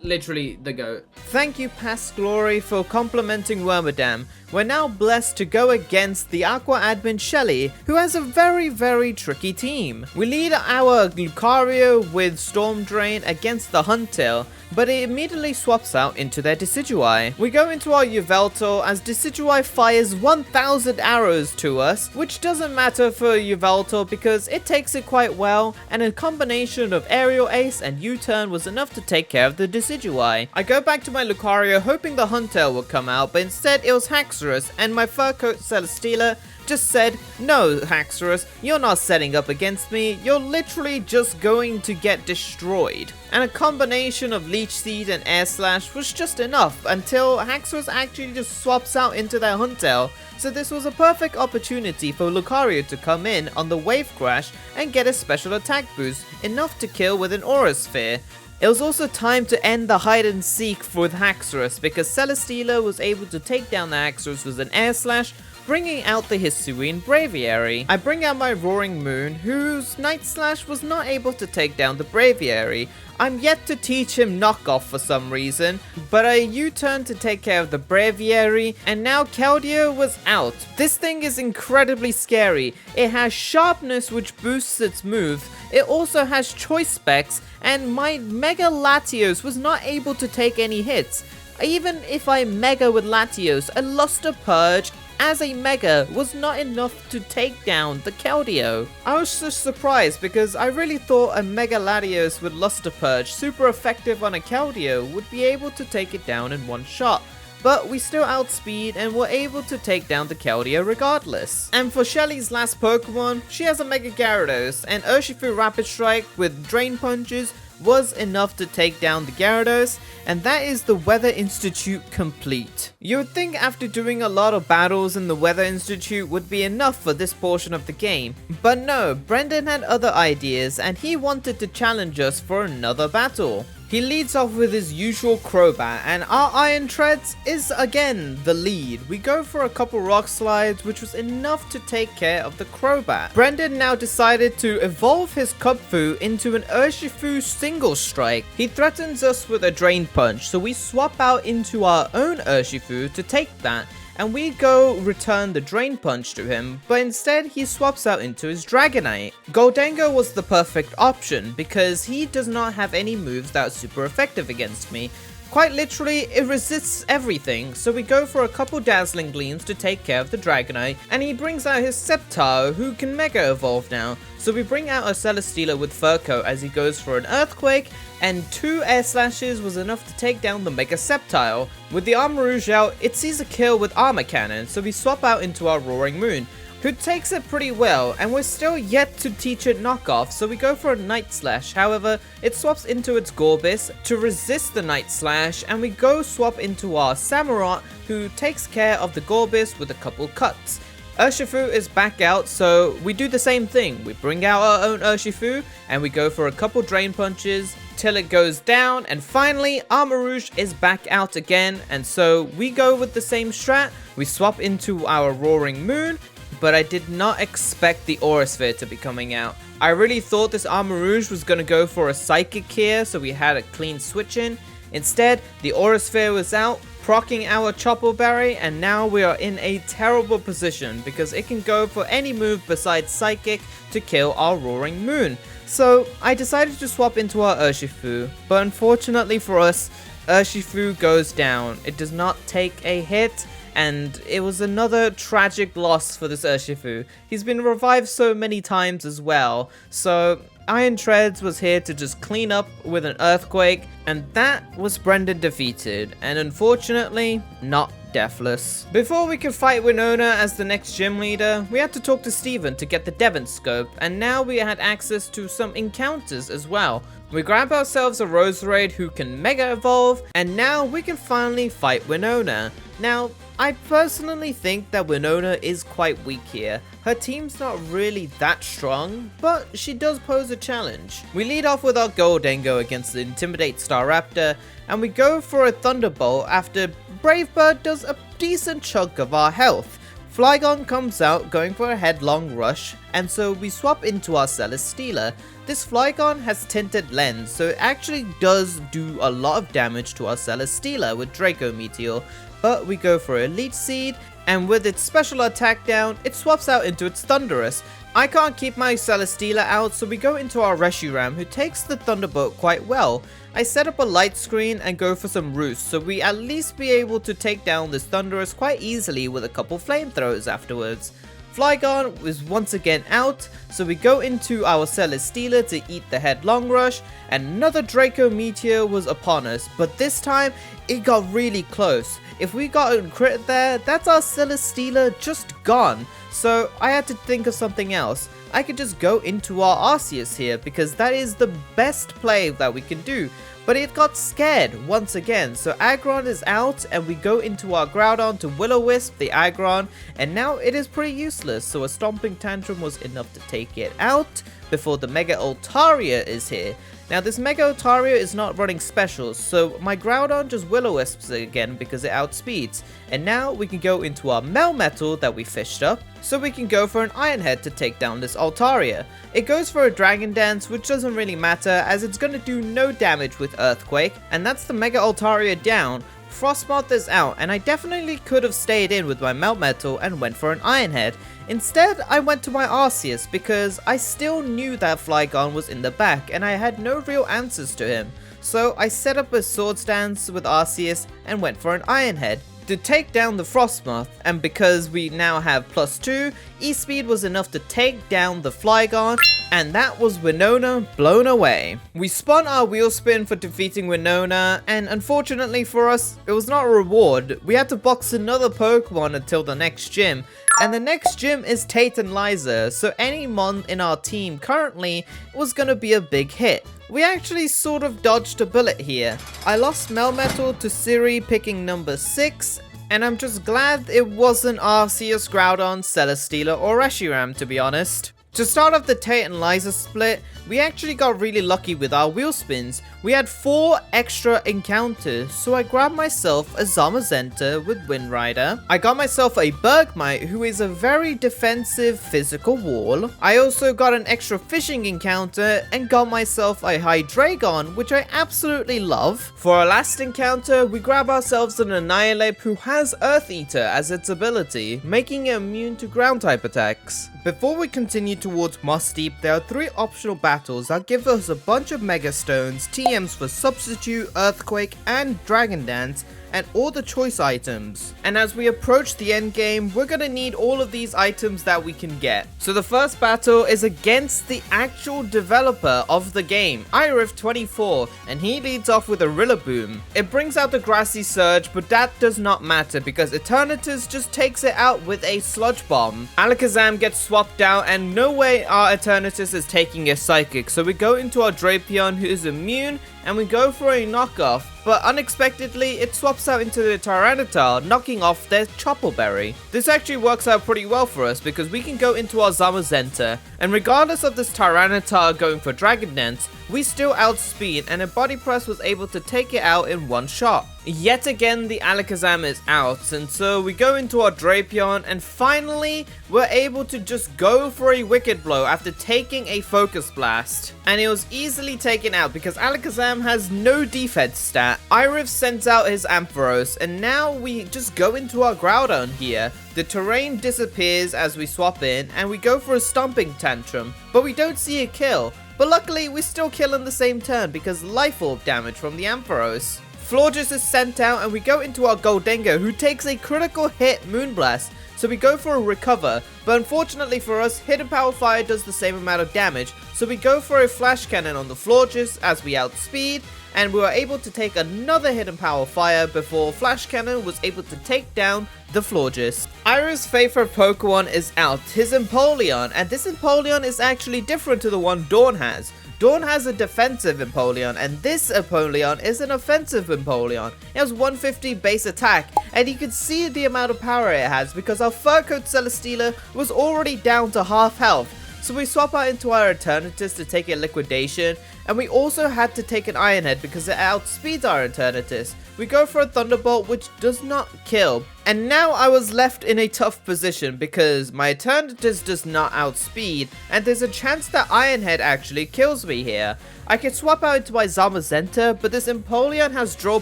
literally the GOAT. Thank you Past Glory for complimenting Wormadam. We're now blessed to go against the Aqua Admin Shelly, who has a very tricky team. We lead our Lucario with Storm Drain against the Huntail. but it immediately swaps out into their Decidueye. We go into our Yveltal as Decidueye fires 1000 arrows to us, which doesn't matter for Yveltal because it takes it quite well, and a combination of Aerial Ace and U-turn was enough to take care of the Decidueye. I go back to my Lucario hoping the Huntail would come out, but instead it was Haxorus, and my fur coat Celesteela just said, "No, Haxorus, you're not setting up against me, you're literally just going to get destroyed." And a combination of Leech Seed and Air Slash was just enough until Haxorus actually just swaps out into their Huntail. So this was a perfect opportunity for Lucario to come in on the Wave Crash and get a special attack boost, enough to kill with an Aura Sphere. It was also time to end the hide and seek with Haxorus because Celesteela was able to take down the Haxorus with an Air Slash, bringing out the Hisuian Braviary. I bring out my Roaring Moon, whose Night Slash was not able to take down the Braviary. I'm yet to teach him knockoff for some reason, but I U-turn to take care of the Braviary, and now Keldeo was out. This thing is incredibly scary. It has Sharpness, which boosts its moves. It also has Choice Specs, and my Mega Latios was not able to take any hits. Even if I Mega with Latios, a Luster Purge as a Mega was not enough to take down the Keldeo. I was just surprised because I really thought a Mega Latios with Luster Purge, super effective on a Keldeo, would be able to take it down in one shot. But we still outspeed and were able to take down the Keldeo regardless. And for Shelly's last Pokemon, she has a Mega Gyarados, and Urshifu Rapid Strike with Drain Punches was enough to take down the Gyarados, and that is the Weather Institute complete. You would think after doing a lot of battles in the Weather Institute would be enough for this portion of the game, but no, Brendan had other ideas and he wanted to challenge us for another battle. He leads off with his usual Crobat, and our Iron Treads is again the lead. We go for a couple Rock Slides, which was enough to take care of the Crobat. Brendan now decided to evolve his Kubfu into an Urshifu Single Strike. He threatens us with a Drain Punch, so we swap out into our own Urshifu to take that, and we go return the Drain Punch to him, but instead he swaps out into his Dragonite. Goldango was the perfect option because he does not have any moves that are super effective against me. Quite literally, it resists everything, so we go for a couple Dazzling Gleams to take care of the Dragonite, and he brings out his Sceptile, who can Mega Evolve now. So we bring out a Celesteela with Fur Coat as he goes for an Earthquake, and 2 Air Slashes was enough to take down the Mega Sceptile. With the Armarouge out, it sees a kill with Armor Cannon, so we swap out into our Roaring Moon, who takes it pretty well, and we're still yet to teach it knockoff, so we go for a Night Slash. However, it swaps into its Gorbis to resist the Night Slash, and we go swap into our Samurott, who takes care of the Gorbis with a couple cuts. Urshifu is back out, so we do the same thing. We bring out our own Urshifu, and we go for a couple Drain Punches till it goes down, and finally Armarouge is back out again, and so we go with the same strat. We swap into our Roaring Moon, but I did not expect the Aura Sphere to be coming out. I really thought this Armarouge was going to go for a Psychic here, so we had a clean switch in. Instead, the Aura Sphere was out, proccing our Chopper Berry, and now we are in a terrible position because it can go for any move besides Psychic to kill our Roaring Moon. So I decided to swap into our Urshifu, but unfortunately for us, Urshifu goes down. It does not take a hit, and it was another tragic loss for this Urshifu. He's been revived so many times as well, so Iron Treads was here to just clean up with an Earthquake, and that was Brendan defeated, and unfortunately, not deathless. Before we could fight Winona as the next gym leader, we had to talk to Steven to get the Devon Scope, and now we had access to some encounters as well. We grab ourselves a Roserade who can Mega Evolve, and now we can finally fight Winona. Now, I personally think that Winona is quite weak here. Her team's not really that strong, but she does pose a challenge. We lead off with our Goldango against the Intimidate Staraptor, and we go for a Thunderbolt after Brave Bird does a decent chunk of our health. Flygon comes out going for a headlong rush, and so we swap into our Celesteela. This Flygon has Tinted Lens, so it actually does do a lot of damage to our Celesteela with Draco Meteor. but we go for Elite Seed, and with its special attack down, it swaps out into its Thunderous. I can't keep my Celesteela out, so we go into our Reshiram, who takes the Thunderbolt quite well. I set up a light screen and go for some Roosts, so we at least be able to take down this Thunderous quite easily with a couple flamethrowers afterwards. Flygon was once again out, so we go into our Celesteela to eat the Headlong Rush, and another Draco Meteor was upon us, but this time it got really close. If we got a crit there, that's our Celesteela just gone, so I had to think of something else. I could just go into our Arceus here, because that is the best play that we can do. But it got scared once again, so Aggron is out, and we go into our Groudon to Will-O-Wisp the Aggron, and now it is pretty useless, so a Stomping Tantrum was enough to take it out before the Mega Altaria is here. Now this Mega Altaria is not running specials, so my Groudon just Will-O-Wisps it again because it outspeeds. And now we can go into our Melmetal that we fished up, so we can go for an Iron Head to take down this Altaria. It goes for a Dragon Dance, which doesn't really matter as it's going to do no damage with Earthquake, and that's the Mega Altaria down. Frostmoth is out, and I definitely could have stayed in with my Melmetal and went for an Iron Head. Instead, I went to my Arceus because I still knew that Flygon was in the back and I had no real answers to him. So I set up a Swords Dance with Arceus and went for an Iron Head to take down the Frostmoth, and because we now have +2, E-Speed was enough to take down the Flygon, and that was Winona blown away. We spun our Wheel Spin for defeating Winona, and unfortunately for us, it was not a reward. We had to box another Pokemon until the next gym, and the next gym is Tate and Liza, so any Mon in our team currently was gonna be a big hit. We actually sort of dodged a bullet here. I lost Melmetal to Siri picking number 6, and I'm just glad it wasn't Arceus, Groudon, Celesteela, or Reshiram, to be honest. To start off the Tate and Liza split, we actually got really lucky with our wheel spins. We had 4 extra encounters, so I grabbed myself a Zamazenta with Wind Rider. I got myself a Bergmite, who is a very defensive physical wall. I also got an extra fishing encounter and got myself a Hydreigon, which I absolutely love. For our last encounter, we grab ourselves an Annihilate who has Earth Eater as its ability, making it immune to ground type attacks. Before we continue towards Moss Deep, there are 3 optional battles that give us a bunch of Mega Stones, TMs for Substitute, Earthquake, and Dragon Dance, and all the choice items. And as we approach the end game, we're gonna need all of these items that we can get. So the first battle is against the actual developer of the game, Irif24, and he leads off with a Rillaboom. It brings out the Grassy Surge, but that does not matter because Eternatus just takes it out with a Sludge Bomb. Alakazam gets swapped out, and no way our Eternatus is taking a Psychic, so we go into our Drapion, who is immune, and we go for a knockoff, but unexpectedly it swaps out into the Tyranitar, knocking off their Chopple Berry. This actually works out pretty well for us because we can go into our Zamazenta, and regardless of this Tyranitar going for Dragon Dance, we still outspeed, and a Body Press was able to take it out in one shot. Yet again, the Alakazam is out, and so we go into our Drapion, and finally, we're able to just go for a Wicked Blow after taking a Focus Blast. And it was easily taken out because Alakazam has no defense stat. Irif sends out his Ampharos, and now we just go into our Groudon here. The terrain disappears as we swap in, and we go for a Stomping Tantrum, but we don't see a kill. But luckily, we still kill in the same turn because Life Orb damage from the Ampharos. Florges is sent out, and we go into our Goldengo, who takes a critical hit Moonblast. So we go for a Recover, but unfortunately for us, Hidden Power Fire does the same amount of damage. So we go for a Flash Cannon on the Florges as we outspeed, and we were able to take another Hidden Power Fire before Flash Cannon was able to take down the Florges. Ira's favorite Pokemon is out, his Empoleon, and this Empoleon is actually different to the one Dawn has. Dawn has a defensive Empoleon, and this Empoleon is an offensive Empoleon. It has 150 base attack, and you can see the amount of power it has because our Fur Coat Celesteela was already down to half health. So we swap out into our Eternatus to take a Liquidation, and we also had to take an Iron Head because it outspeeds our Eternatus. We go for a Thunderbolt, which does not kill, and now I was left in a tough position because my Eternatus does not outspeed, and there's a chance that Iron Head actually kills me here. I could swap out into my Zamazenta, but this Empoleon has Draw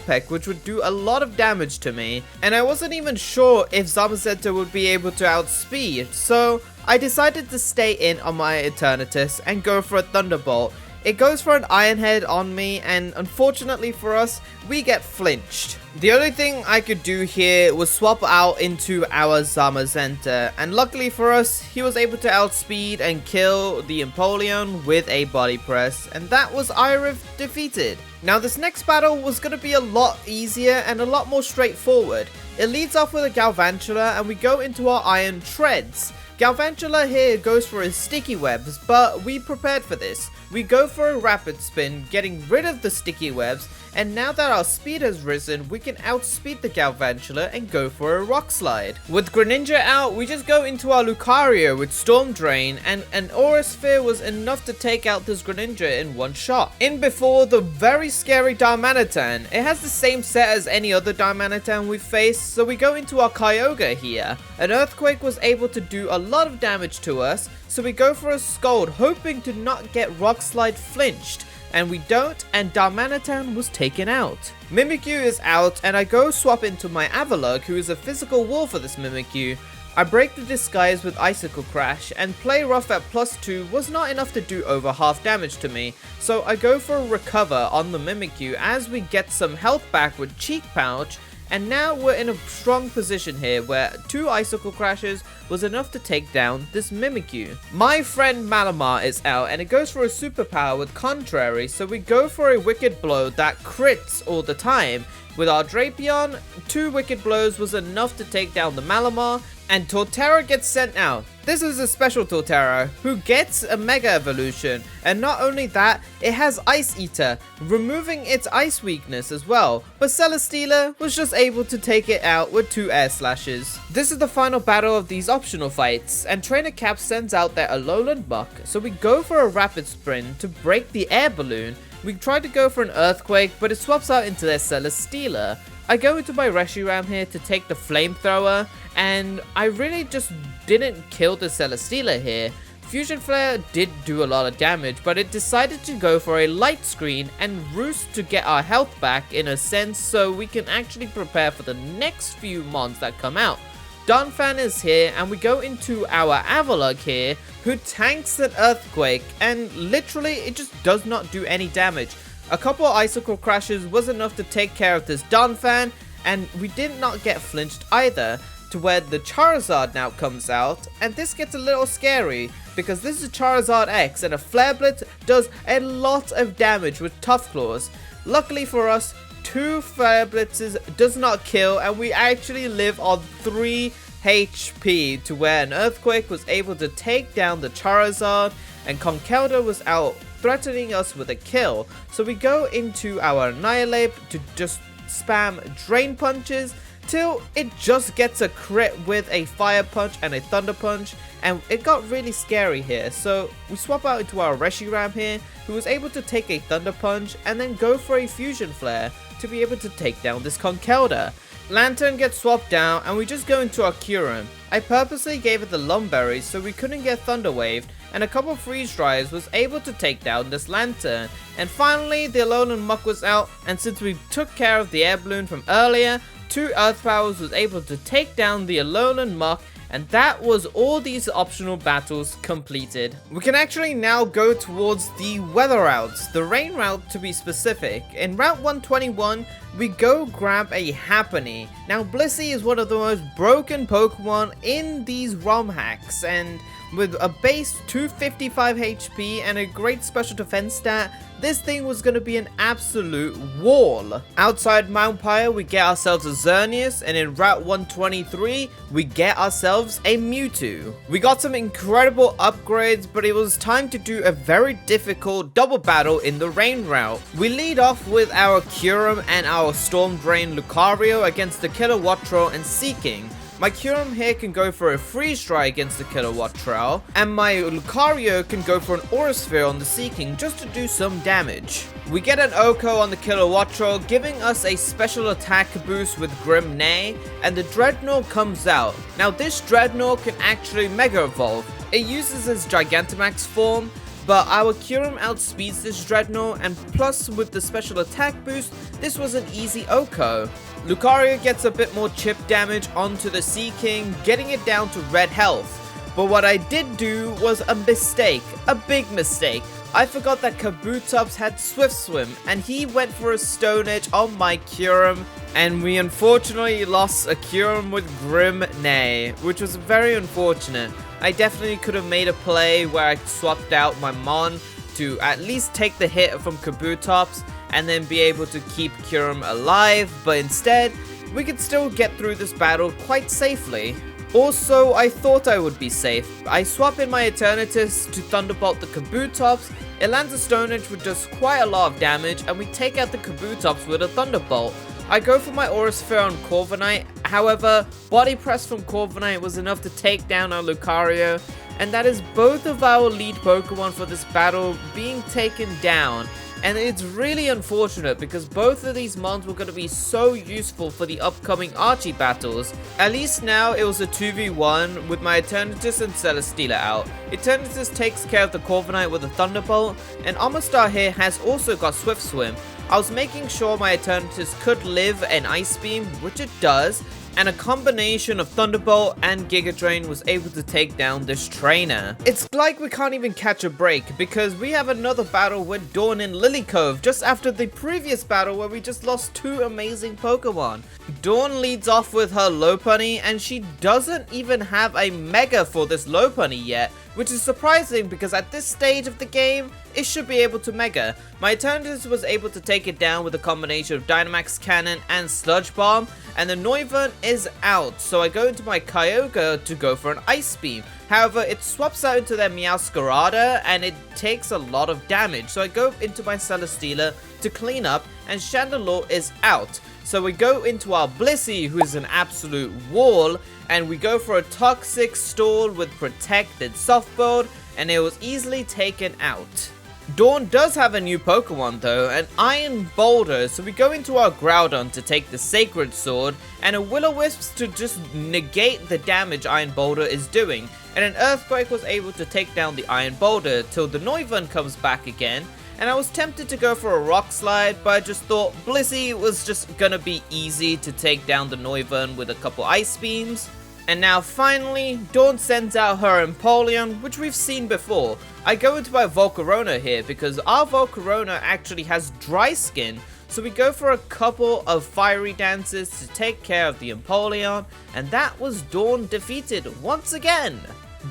Peck, which would do a lot of damage to me, and I wasn't even sure if Zamazenta would be able to outspeed, so I decided to stay in on my Eternatus and go for a Thunderbolt. It goes for an Iron Head on me, and unfortunately for us, we get flinched. The only thing I could do here was swap out into our Zamazenta, and luckily for us, he was able to outspeed and kill the Empoleon with a body press, and that was Irith defeated. Now this next battle was going to be a lot easier and a lot more straightforward. It leads off with a Galvantula, and we go into our Iron Treads. Galvantula here goes for his sticky webs, but we prepared for this. We go for a rapid spin, getting rid of the sticky webs, and now that our speed has risen, we can outspeed the Galvantula and go for a Rock Slide. With Greninja out, we just go into our Lucario with Storm Drain, and an Aura Sphere was enough to take out this Greninja in one shot. In before the very scary Darmanitan. It has the same set as any other Darmanitan we've faced, so we go into our Kyogre here. An Earthquake was able to do a lot of damage to us, so we go for a Scald, hoping to not get Rock Slide flinched. And we don't, and Darmanitan was taken out. Mimikyu is out, and I go swap into my Avalugg, who is a physical wall for this Mimikyu. I break the disguise with Icicle Crash, and Play Rough at +2 was not enough to do over half damage to me, so I go for a Recover on the Mimikyu as we get some health back with Cheek Pouch, and now we're in a strong position here where 2 Icicle Crashes was enough to take down this Mimikyu. My friend Malamar is out, and it goes for a superpower with Contrary, so we go for a Wicked Blow that crits all the time. With our Drapion, 2 Wicked Blows was enough to take down the Malamar, and Torterra gets sent out. This is a special Torterra who gets a Mega Evolution, and not only that, it has Ice Eater, removing its ice weakness as well, but Celesteela was just able to take it out with 2 Air Slashes. This is the final battle of these optional fights, and Trainer Cap sends out their Alolan Muck, so we go for a Rapid Sprint to break the Air Balloon. We try to go for an Earthquake, but it swaps out into their Celesteela. I go into my Reshiram here to take the Flamethrower, and I really just didn't kill the Celesteela here. Fusion Flare did do a lot of damage, but it decided to go for a Light Screen and Roost to get our health back in a sense, so we can actually prepare for the next few mons that come out. Donphan is here, and we go into our Avalugg here, who tanks an Earthquake, and literally it just does not do any damage. A couple of Icicle Crashes was enough to take care of this Donphan, and we did not get flinched either, to where the Charizard now comes out, and this gets a little scary, because this is Charizard X, and a Flare Blitz does a lot of damage with Tough Claws. Luckily for us, 2 Flare Blitzes does not kill, and we actually live on 3 HP, to where an Earthquake was able to take down the Charizard, and Conkeldurr was out threatening us with a kill. So we go into our Annihilate to just spam Drain Punches till it just gets a crit with a Fire Punch and a Thunder Punch, and it got really scary here. So we swap out into our Reshiram here, who was able to take a Thunder Punch and then go for a Fusion Flare to be able to take down this Conkeldurr. Lantern gets swapped down, and we just go into our Kyurem. I purposely gave it the Lumberry so we couldn't get Thunder Waved, and a couple Freeze Dries was able to take down this Lantern. And finally, the Alolan Muck was out, and since we took care of the Air Balloon from earlier, 2 Earth Powers was able to take down the Alolan Muck, and that was all these optional battles completed. We can actually now go towards the weather routes, the rain route to be specific. In Route 121, we go grab a Happiny. Now Blissey is one of the most broken Pokemon in these ROM hacks, and with a base 255 HP and a great special defense stat, this thing was going to be an absolute wall. Outside Mount Pyre, we get ourselves a Xerneas, and in Route 123, we get ourselves a Mewtwo. We got some incredible upgrades, but it was time to do a very difficult double battle in the rain route. We lead off with our Kyurem and our Storm Drain Lucario against the Kilowattrel and Seeking. My Kyurem here can go for a Freeze Dry against the Kilowatt Trowel, and my Lucario can go for an Aura Sphere on the Seaking just to do some damage. We get an Oko on the Kilowatt Trowel, giving us a special attack boost with Grim Neigh, and the Dreadnought comes out. Now this Dreadnought can actually Mega Evolve. It uses its Gigantamax form, but our Kyurem outspeeds this Dreadnought, and plus with the special attack boost, this was an easy Oko. Lucario gets a bit more chip damage onto the Seaking, getting it down to red health. But what I did do was a mistake, a big mistake. I forgot that Kabutops had Swift Swim, and he went for a Stone Edge on my Kyurem, and we unfortunately lost a Kyurem with Grim Neigh, which was very unfortunate. I definitely could have made a play where I swapped out my Mon to at least take the hit from Kabutops and then be able to keep Kyurem alive, but instead, we could still get through this battle quite safely. Also, I thought I would be safe. I swap in my Eternatus to Thunderbolt the Kabutops, it lands a Stone Edge which does quite a lot of damage, and we take out the Kabutops with a Thunderbolt. I go for my Aura Sphere on Corviknight, however, Body Press from Corviknight was enough to take down our Lucario, and that is both of our lead Pokemon for this battle being taken down. And it's really unfortunate because both of these mons were going to be so useful for the upcoming Archie battles. At least now it was a 2v1 with my Eternatus and Celesteela out. Eternatus takes care of the Corviknight with a Thunderbolt, and Amistar here has also got Swift Swim. I was making sure my Eternatus could live an Ice Beam, which it does, and a combination of Thunderbolt and Giga Drain was able to take down this trainer. It's like we can't even catch a break because we have another battle with Dawn in Lilycove just after the previous battle where we just lost two amazing Pokemon. Dawn leads off with her Lopunny, and she doesn't even have a Mega for this Lopunny yet, which is surprising because at this stage of the game, it should be able to Mega. My Eternatus was able to take it down with a combination of Dynamax Cannon and Sludge Bomb, and the Noivern is out, so I go into my Kyogre to go for an Ice Beam. However, it swaps out into their Meowscarada, and it takes a lot of damage, so I go into my Celesteela to clean up, and Chandelure is out. So we go into our Blissey, who is an absolute wall, and we go for a Toxic Stall with Protected Soft Build, and it was easily taken out. Dawn does have a new Pokemon though, an Iron Boulder, so we go into our Groudon to take the Sacred Sword, and a Will-O-Wisp to just negate the damage Iron Boulder is doing, and an Earthquake was able to take down the Iron Boulder till the Noivern comes back again, and I was tempted to go for a Rock Slide, but I just thought Blissey was just gonna be easy to take down the Noivern with a couple Ice Beams. And now finally, Dawn sends out her Empoleon, which we've seen before. I go into my Volcarona here because our Volcarona actually has Dry Skin, so we go for a couple of Fiery Dances to take care of the Empoleon, and that was Dawn defeated once again.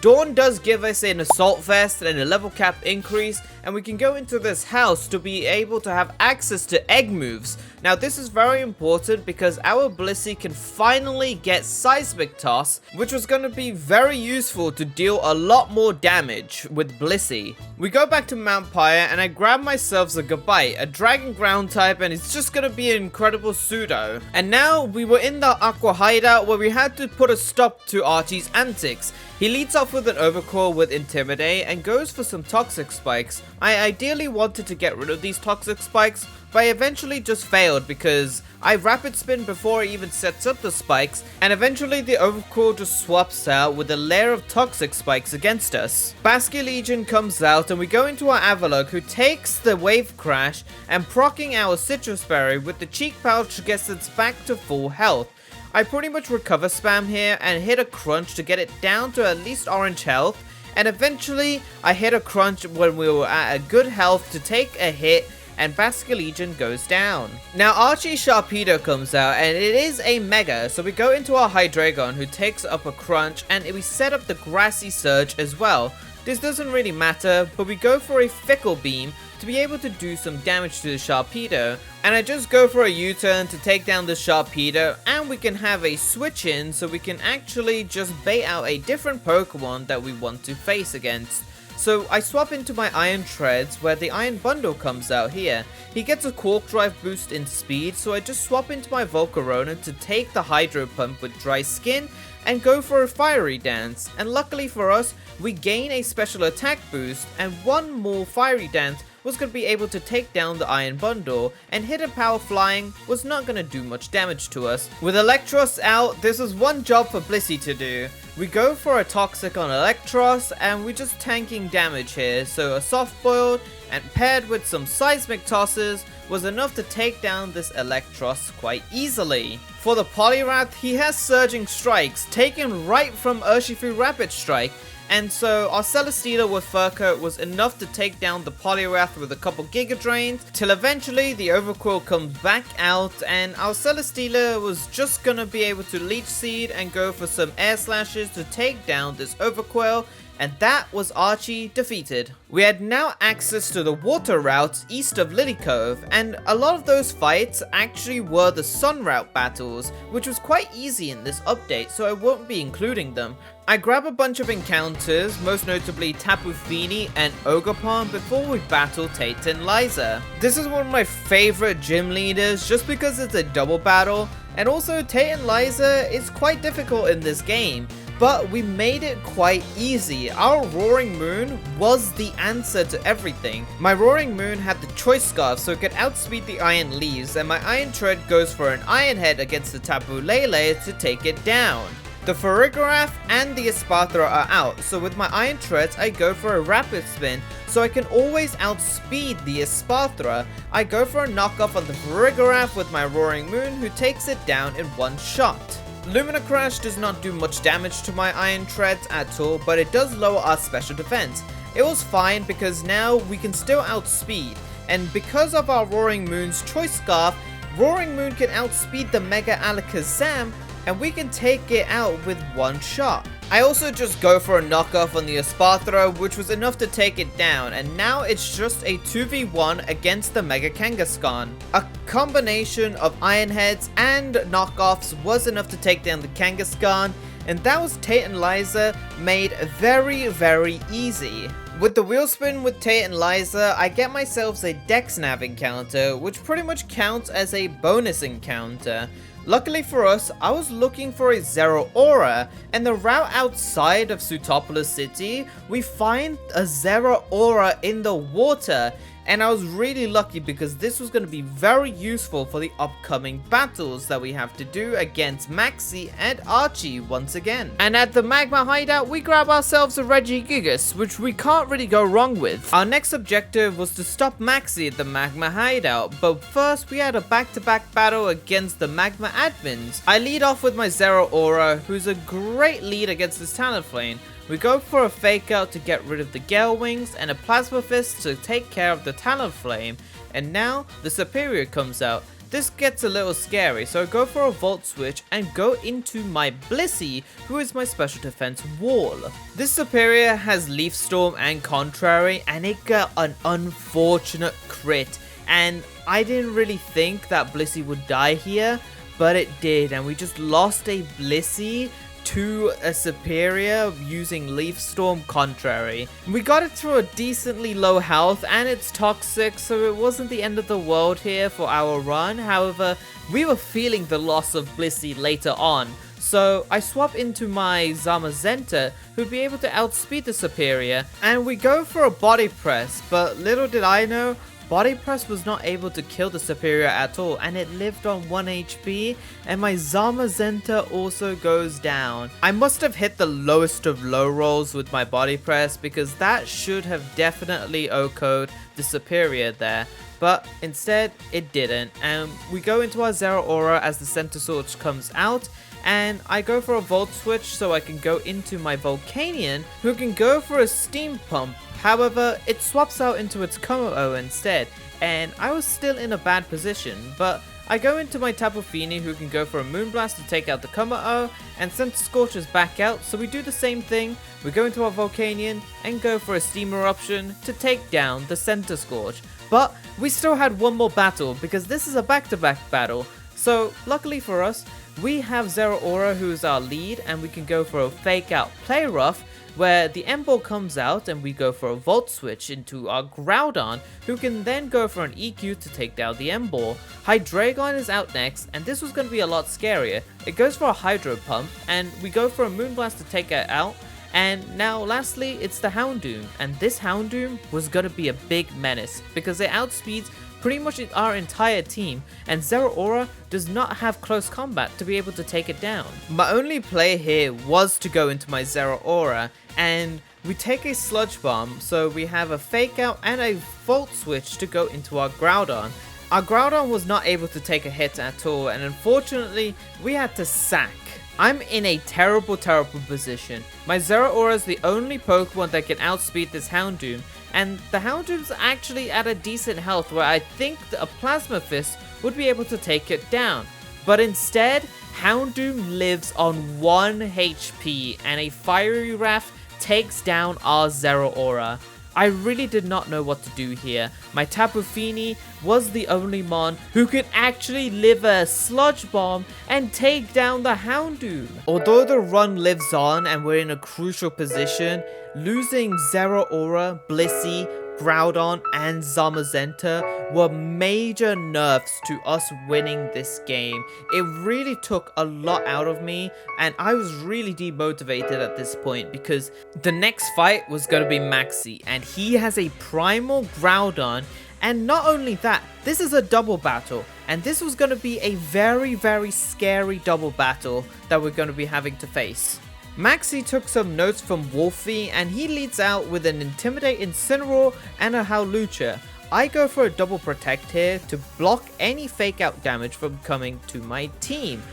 Dawn does give us an Assault Vest and a level cap increase, and we can go into this house to be able to have access to egg moves. Now this is very important because our Blissey can finally get Seismic Toss, which was going to be very useful to deal a lot more damage with Blissey. We go back to Mount Pyre and I grab myself a Gabite, a Dragon Ground type, and it's just going to be an incredible pseudo. And now we were in the Aqua Hideout where we had to put a stop to Archie's antics. He leads off with an Overcall with Intimidate and goes for some Toxic Spikes. I ideally wanted to get rid of these Toxic Spikes, but I eventually just failed because I Rapid Spin before it even sets up the spikes, and eventually the Overcall just swaps out with a layer of Toxic Spikes against us. Basculegion comes out and we go into our Avalok, who takes the Wave Crash and procking our Citrus Berry with the Cheek Pouch gets us back to full health. I pretty much recover spam here and hit a crunch to get it down to at least orange health, and eventually I hit a crunch when we were at a good health to take a hit, and Basculegion goes down. Now Archie Sharpedo comes out and it is a Mega, so we go into our Hydreigon, who takes up a crunch, and we set up the Grassy Surge as well. This doesn't really matter, but we go for a Fickle Beam to be able to do some damage to the Sharpedo, and I just go for a U-turn to take down the Sharpedo, and we can have a switch in so we can actually just bait out a different Pokemon that we want to face against. So I swap into my Iron Treads where the Iron Bundle comes out here. He gets a Quark Drive boost in speed, so I just swap into my Volcarona to take the Hydro Pump with dry skin and go for a Fiery Dance. And luckily for us, we gain a special attack boost, and one more Fiery Dance was going to be able to take down the Iron Bundle, and Hidden Power Flying was not going to do much damage to us. With Electros out, this was one job for Blissey to do. We go for a Toxic on Electros, and we're just tanking damage here, so a Soft Boiled and paired with some Seismic Tosses was enough to take down this Electros quite easily. For the Poliwrath, he has Surging Strikes, taken right from Urshifu Rapid Strike, and so our Celesteela with Fur Coat was enough to take down the Poliwrath with a couple Giga Drains, till eventually the Overquill comes back out, and our Celesteela was just gonna be able to Leech Seed and go for some Air Slashes to take down this Overquill, and that was Archie defeated. We had now access to the water routes east of Lilycove, and a lot of those fights actually were the Sun Route battles, which was quite easy in this update, so I won't be including them. I grab a bunch of encounters, most notably Tapu Fini and Ogerpon, before we battle Tate and Liza. This is one of my favorite gym leaders just because it's a double battle, and also Tate and Liza is quite difficult in this game. But we made it quite easy. Our Roaring Moon was the answer to everything. My Roaring Moon had the Choice Scarf, so it could outspeed the Iron Leaves, and my Iron Tread goes for an Iron Head against the Tapu Lele to take it down. The Farigiraf and the Espathra are out, so with my Iron Treads I go for a Rapid Spin, so I can always outspeed the Espathra. I go for a knockoff on the Farigiraf with my Roaring Moon, who takes it down in one shot. Lumina Crash does not do much damage to my Iron Treads at all, but it does lower our special defense. It was fine because now we can still outspeed, and because of our Roaring Moon's Choice Scarf, Roaring Moon can outspeed the Mega Alakazam, and we can take it out with one shot. I also just go for a knockoff on the Espathra, which was enough to take it down, and now it's just a 2v1 against the Mega Kangaskhan. A combination of Iron Heads and knockoffs was enough to take down the Kangaskhan, and that was Tate and Liza made very, very easy. With the wheel spin with Tate and Liza, I get myself a Dex Nav encounter, which pretty much counts as a bonus encounter. Luckily for us, I was looking for a Zeraora, and the route outside of Sootopolis City, we find a Zeraora in the water. And I was really lucky because this was going to be very useful for the upcoming battles that we have to do against Maxie and Archie once again. And at the Magma Hideout, we grab ourselves a Regigigas, which we can't really go wrong with. Our next objective was to stop Maxie at the Magma Hideout, but first we had a back-to-back battle against the Magma admins. I lead off with my Zeraora, who's a great lead against this Talonflame. We go for a Fake Out to get rid of the Gale Wings and a Plasma Fist to take care of the Talonflame, and now the Superior comes out. This gets a little scary, so I go for a Volt Switch and go into my Blissey, who is my special defense wall. This Superior has Leaf Storm and Contrary, and it got an unfortunate crit, and I didn't really think that Blissey would die here, but it did, and we just lost a Blissey to a Superior using Leaf Storm Contrary. We got it through a decently low health, and it's toxic, so it wasn't the end of the world here for our run. However, we were feeling the loss of Blissey later on, so I swap into my Zamazenta, who'd be able to outspeed the Superior, and we go for a Body Press, but little did I know, Body Press was not able to kill the Superior at all, and it lived on 1 HP, and my Zamazenta also goes down. I must have hit the lowest of low rolls with my Body Press, because that should have definitely OHKO'd the Superior there, but instead it didn't, and we go into our Zeraora as the Center Sword comes out, and I go for a Volt Switch so I can go into my Volcanion, who can go for a Steam Pump. However, it swaps out into its Kommo instead, and I was still in a bad position, but I go into my Tapu Fini, who can go for a Moonblast to take out the Kommo, and Center Scorch is back out, so we do the same thing. We go into our Volcanion and go for a Steam Eruption to take down the Center Scorch. But we still had one more battle, because this is a back-to-back battle. So luckily for us, we have Zeraora, who is our lead, and we can go for a fake out play rough, where the M-Ball comes out and we go for a Volt Switch into our Groudon, who can then go for an EQ to take down the M-Ball. Hydreigon is out next, and this was going to be a lot scarier. It goes for a Hydro Pump, and we go for a Moonblast to take it out. And now lastly, it's the Houndoom, and this Houndoom was going to be a big menace, because it outspeeds pretty much our entire team, and Zeraora does not have close combat to be able to take it down. My only play here was to go into my Zeraora, and we take a Sludge Bomb, so we have a Fake Out and a Volt Switch to go into our Groudon. Our Groudon was not able to take a hit at all, and unfortunately, we had to sack. I'm in a terrible position. My Zeraora is the only Pokemon that can outspeed this Houndoom, and the Houndoom's actually at a decent health where I think a Plasma Fist would be able to take it down. But instead, Houndoom lives on 1 HP and a Fiery Wrath takes down our Zeraora. I really did not know what to do here. My Tapu Fini was the only mon who could actually live a Sludge Bomb and take down the Houndoom. Although the run lives on and we're in a crucial position, losing Zeraora, Blissey, Groudon, and Zamazenta were major nerfs to us winning this game. It really took a lot out of me, and I was really demotivated at this point because the next fight was going to be Maxie, and he has a primal Groudon. And not only that, this is a double battle, and this was going to be a very scary double battle that we're going to be having to face. Maxie took some notes from Wolfie, and he leads out with an Intimidate Incineroar and a Howlucha. I go for a double protect here to block any fake out damage from coming to my team.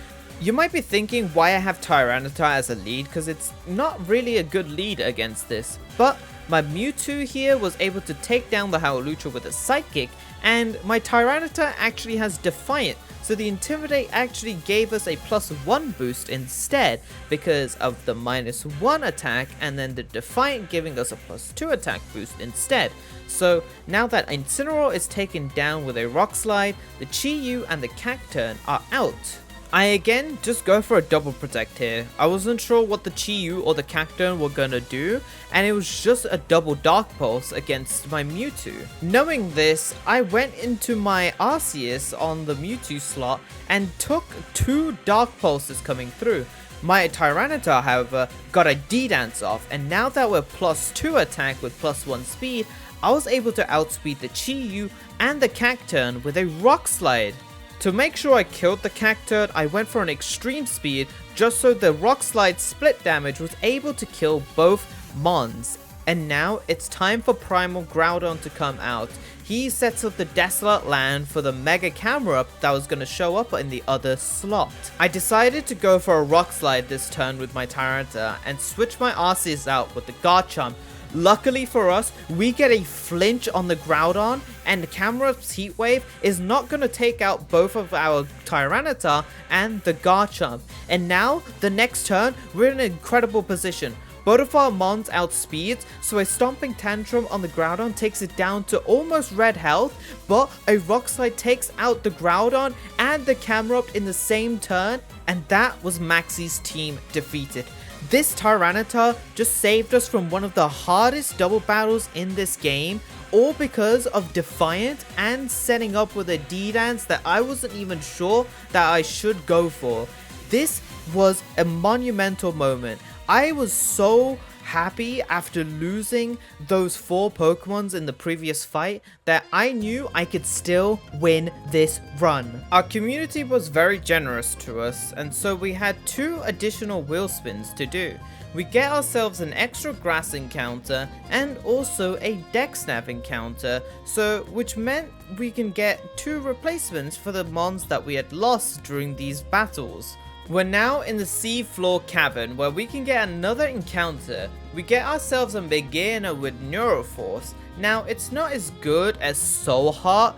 You might be thinking why I have Tyranitar as a lead, because it's not really a good lead against this, but my Mewtwo here was able to take down the Howlucha with a Psychic, and my Tyranitar actually has Defiant, so the Intimidate actually gave us a +1 boost instead because of the -1 attack, and then the Defiant giving us a +2 attack boost instead. So now that Incineroar is taken down with a Rock Slide, the Chi-Yu and the Cacturne are out. I again just go for a double protect here. I wasn't sure what the Chi-Yu or the Cacturne were gonna do, and it was just a double Dark Pulse against my Mewtwo. Knowing this, I went into my Arceus on the Mewtwo slot and took 2 Dark Pulses coming through. My Tyranitar, however, got a D-Dance off, and now that we're +2 attack with +1 speed, I was able to outspeed the Chi-Yu and the Cacturne with a Rock Slide. To make sure I killed the Cacturne, I went for an extreme speed just so the Rock Slide split damage was able to kill both mons. And now it's time for Primal Groudon to come out. He sets up the Desolate Land for the Mega Camera Up that was going to show up in the other slot. I decided to go for a Rock Slide this turn with my Tyranitar and switch my Arceus out with the Garchomp. Luckily for us, we get a flinch on the Groudon, and the Camera-Up's Heat Wave is not going to take out both of our Tyranitar and the Garchomp. And now, the next turn, we're in an incredible position. Both of our mons outspeed, so a Stomping Tantrum on the Groudon takes it down to almost red health, but a Rock Slide takes out the Groudon and the Camera-Up in the same turn, and that was Maxie's team defeated. This Tyranitar just saved us from one of the hardest double battles in this game, all because of Defiant and setting up with a D-Dance that I wasn't even sure that I should go for. This was a monumental moment. I was so happy after losing those 4 Pokemons in the previous fight that I knew I could still win this run. Our community was very generous to us, and so we had 2 additional wheel spins to do. We get ourselves an extra grass encounter and also a deck snap encounter, so which meant we can get 2 replacements for the mons that we had lost during these battles. We're now in the sea floor cavern where we can get another encounter. We get ourselves a beginner with Neuroforce. Now it's not as good as Soul Heart,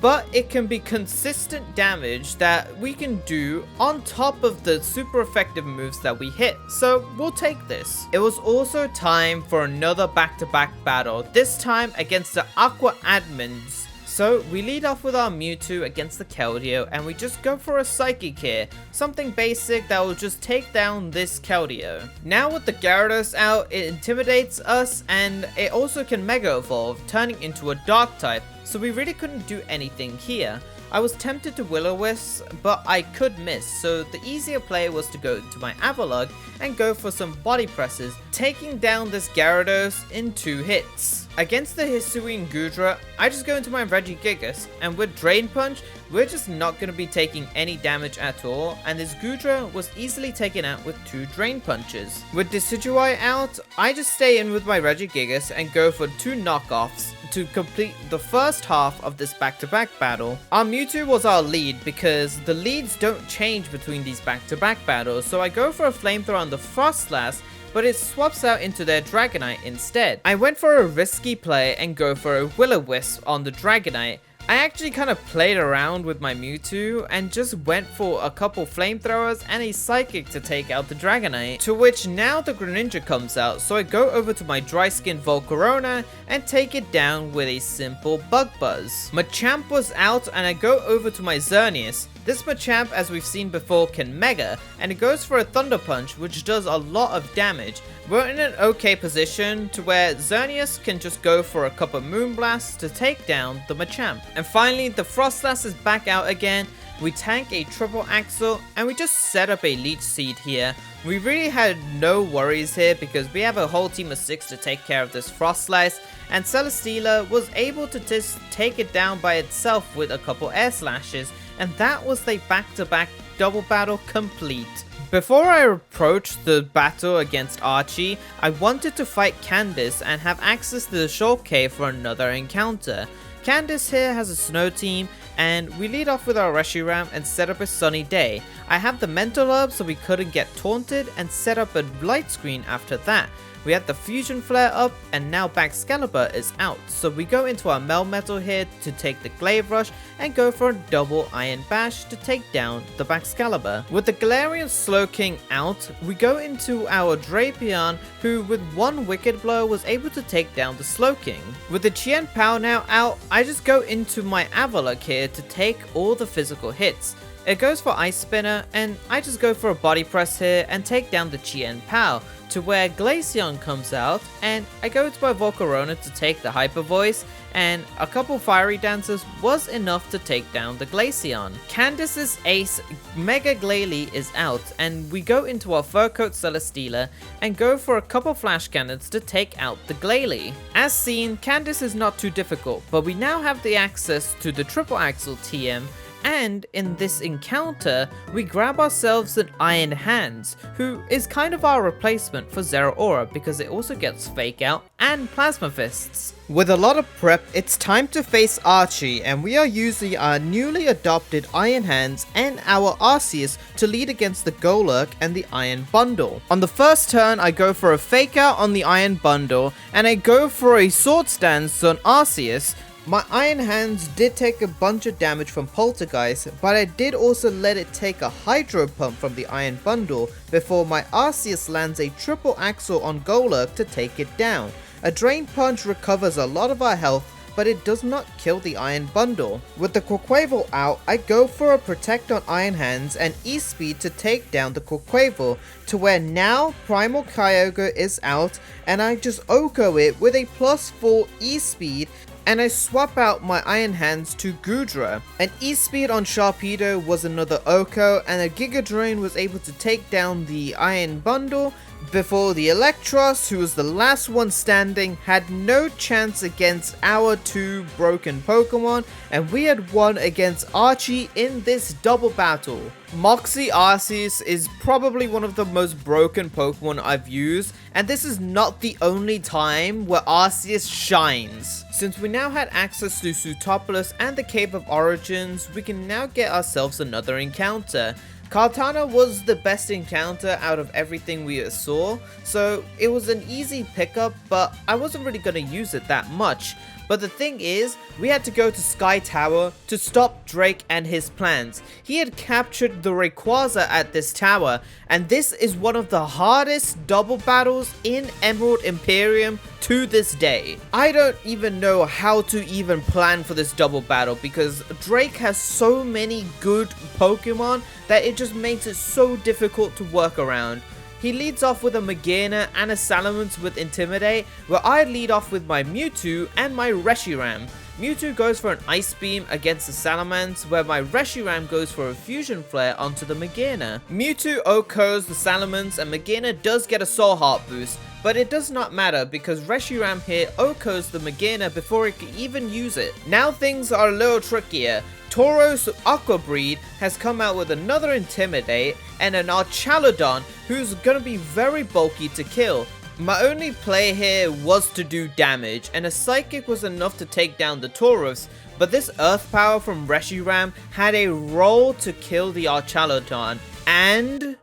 but it can be consistent damage that we can do on top of the super effective moves that we hit, so we'll take this. It was also time for another back-to-back battle, this time against the Aqua Admins So we lead off with our Mewtwo against the Keldeo, and we just go for a Psychic here, something basic that will just take down this Keldeo. Now with the Gyarados out, it intimidates us, and it also can Mega Evolve, turning into a Dark type, so we really couldn't do anything here. I was tempted to Will-O-Wisp, but I could miss, so the easier play was to go to my Avalugg and go for some body presses, taking down this Gyarados in 2 hits. Against the Hisuian Goodra, I just go into my Regigigas, and with Drain Punch, we're just not going to be taking any damage at all, and this Goodra was easily taken out with 2 Drain Punches. With Decidueye out, I just stay in with my Regigigas and go for 2 knockoffs to complete the first half of this back-to-back battle. Our Mewtwo was our lead because the leads don't change between these back-to-back battles, so I go for a Flamethrower on the Frostlass, but it swaps out into their Dragonite instead. I went for a risky play and go for a Will-O-Wisp on the Dragonite. I actually kind of played around with my Mewtwo and just went for a couple Flamethrowers and a Psychic to take out the Dragonite, to which now the Greninja comes out, so I go over to my Dry Skin Volcarona and take it down with a simple Bug Buzz. Machamp was out and I go over to my Xerneas. This Machamp, as we've seen before, can Mega, and it goes for a Thunder Punch, which does a lot of damage. We're in an okay position to where Xerneas can just go for a couple Moonblasts to take down the Machamp. And finally, the Frostlass is back out again. We tank a triple Axle, and we just set up a Leech Seed here. We really had no worries here because we have a whole team of 6 to take care of this Frostlass, and Celesteela was able to just take it down by itself with a couple Air Slashes, and that was the back-to-back double battle complete. Before I approached the battle against Archie, I wanted to fight Candice and have access to the Shulk Cave for another encounter. Candice here has a snow team, and we lead off with our Reshiram and set up a sunny day. I have the Mental Herb so we couldn't get taunted, and set up a light screen after that. We had the Fusion Flare up, and now Baxcalibur is out, so we go into our Melmetal here to take the Glaive Rush and go for a double Iron Bash to take down the Baxcalibur. With the Galarian Slowking out, we go into our Drapion, who with one Wicked Blow was able to take down the Slowking. With the Chien Pao now out, I just go into my Avalugg here to take all the physical hits. It goes for Ice Spinner, and I just go for a Body Press here and take down the Chien Pao, to where Glaceon comes out, and I go into my Volcarona to take the Hyper Voice, and a couple Fiery Dancers was enough to take down the Glaceon. Candice's ace, Mega Glalie, is out, and we go into our Fur Coat Celesteela and go for a couple Flash Cannons to take out the Glalie. As seen, Candice is not too difficult, but we now have the access to the Triple Axle TM, and in this encounter, we grab ourselves an Iron Hands, who is kind of our replacement for Zeraora because it also gets Fake Out and Plasma Fists. With a lot of prep, it's time to face Archie, and we are using our newly adopted Iron Hands and our Arceus to lead against the Golurk and the Iron Bundle. On the first turn, I go for a Fake Out on the Iron Bundle, and I go for a Sword Stance on Arceus. My Iron Hands did take a bunch of damage from Poltergeist, but I did also let it take a Hydro Pump from the Iron Bundle before my Arceus lands a Triple Axle on Golurk to take it down. A Drain Punch recovers a lot of our health, but it does not kill the Iron Bundle. With the Quaquaval out, I go for a Protect on Iron Hands and E-Speed to take down the Quaquaval, to where now Primal Kyogre is out, and I just Oko it with a +4 E-Speed, and I swap out my Iron Hands to Goodra. An E-Speed on Sharpedo was another Oko, and a Giga Drain was able to take down the Iron Bundle before the Electros, who was the last one standing, had no chance against our 2 broken Pokemon, and we had won against Archie in this double battle. Moxie Arceus is probably one of the most broken Pokemon I've used, and this is not the only time where Arceus shines. Since we now had access to Sootopolis and the Cave of Origins, we can now get ourselves another encounter. Kartana was the best encounter out of everything we saw, so it was an easy pickup, but I wasn't really going to use it that much. But the thing is, we had to go to Sky Tower to stop Drake and his plans. He had captured the Rayquaza at this tower, and this is one of the hardest double battles in Emerald Imperium to this day. I don't even know how to even plan for this double battle because Drake has so many good Pokemon that it just makes it so difficult to work around. He leads off with a Magearna and a Salamence with Intimidate, where I lead off with my Mewtwo and my Reshiram. Mewtwo goes for an Ice Beam against the Salamence, where my Reshiram goes for a Fusion Flare onto the Magearna. Mewtwo OHKOs the Salamence and Magearna does get a Soul Heart boost, but it does not matter because Reshiram here OHKOs the Magearna before it can even use it. Now things are a little trickier. Tauros Aqua Breed has come out with another Intimidate and an Archaludon who's gonna be very bulky to kill. My only play here was to do damage, and a Psychic was enough to take down the Tauros, but this Earth Power from Reshiram had a roll to kill the Archaludon, and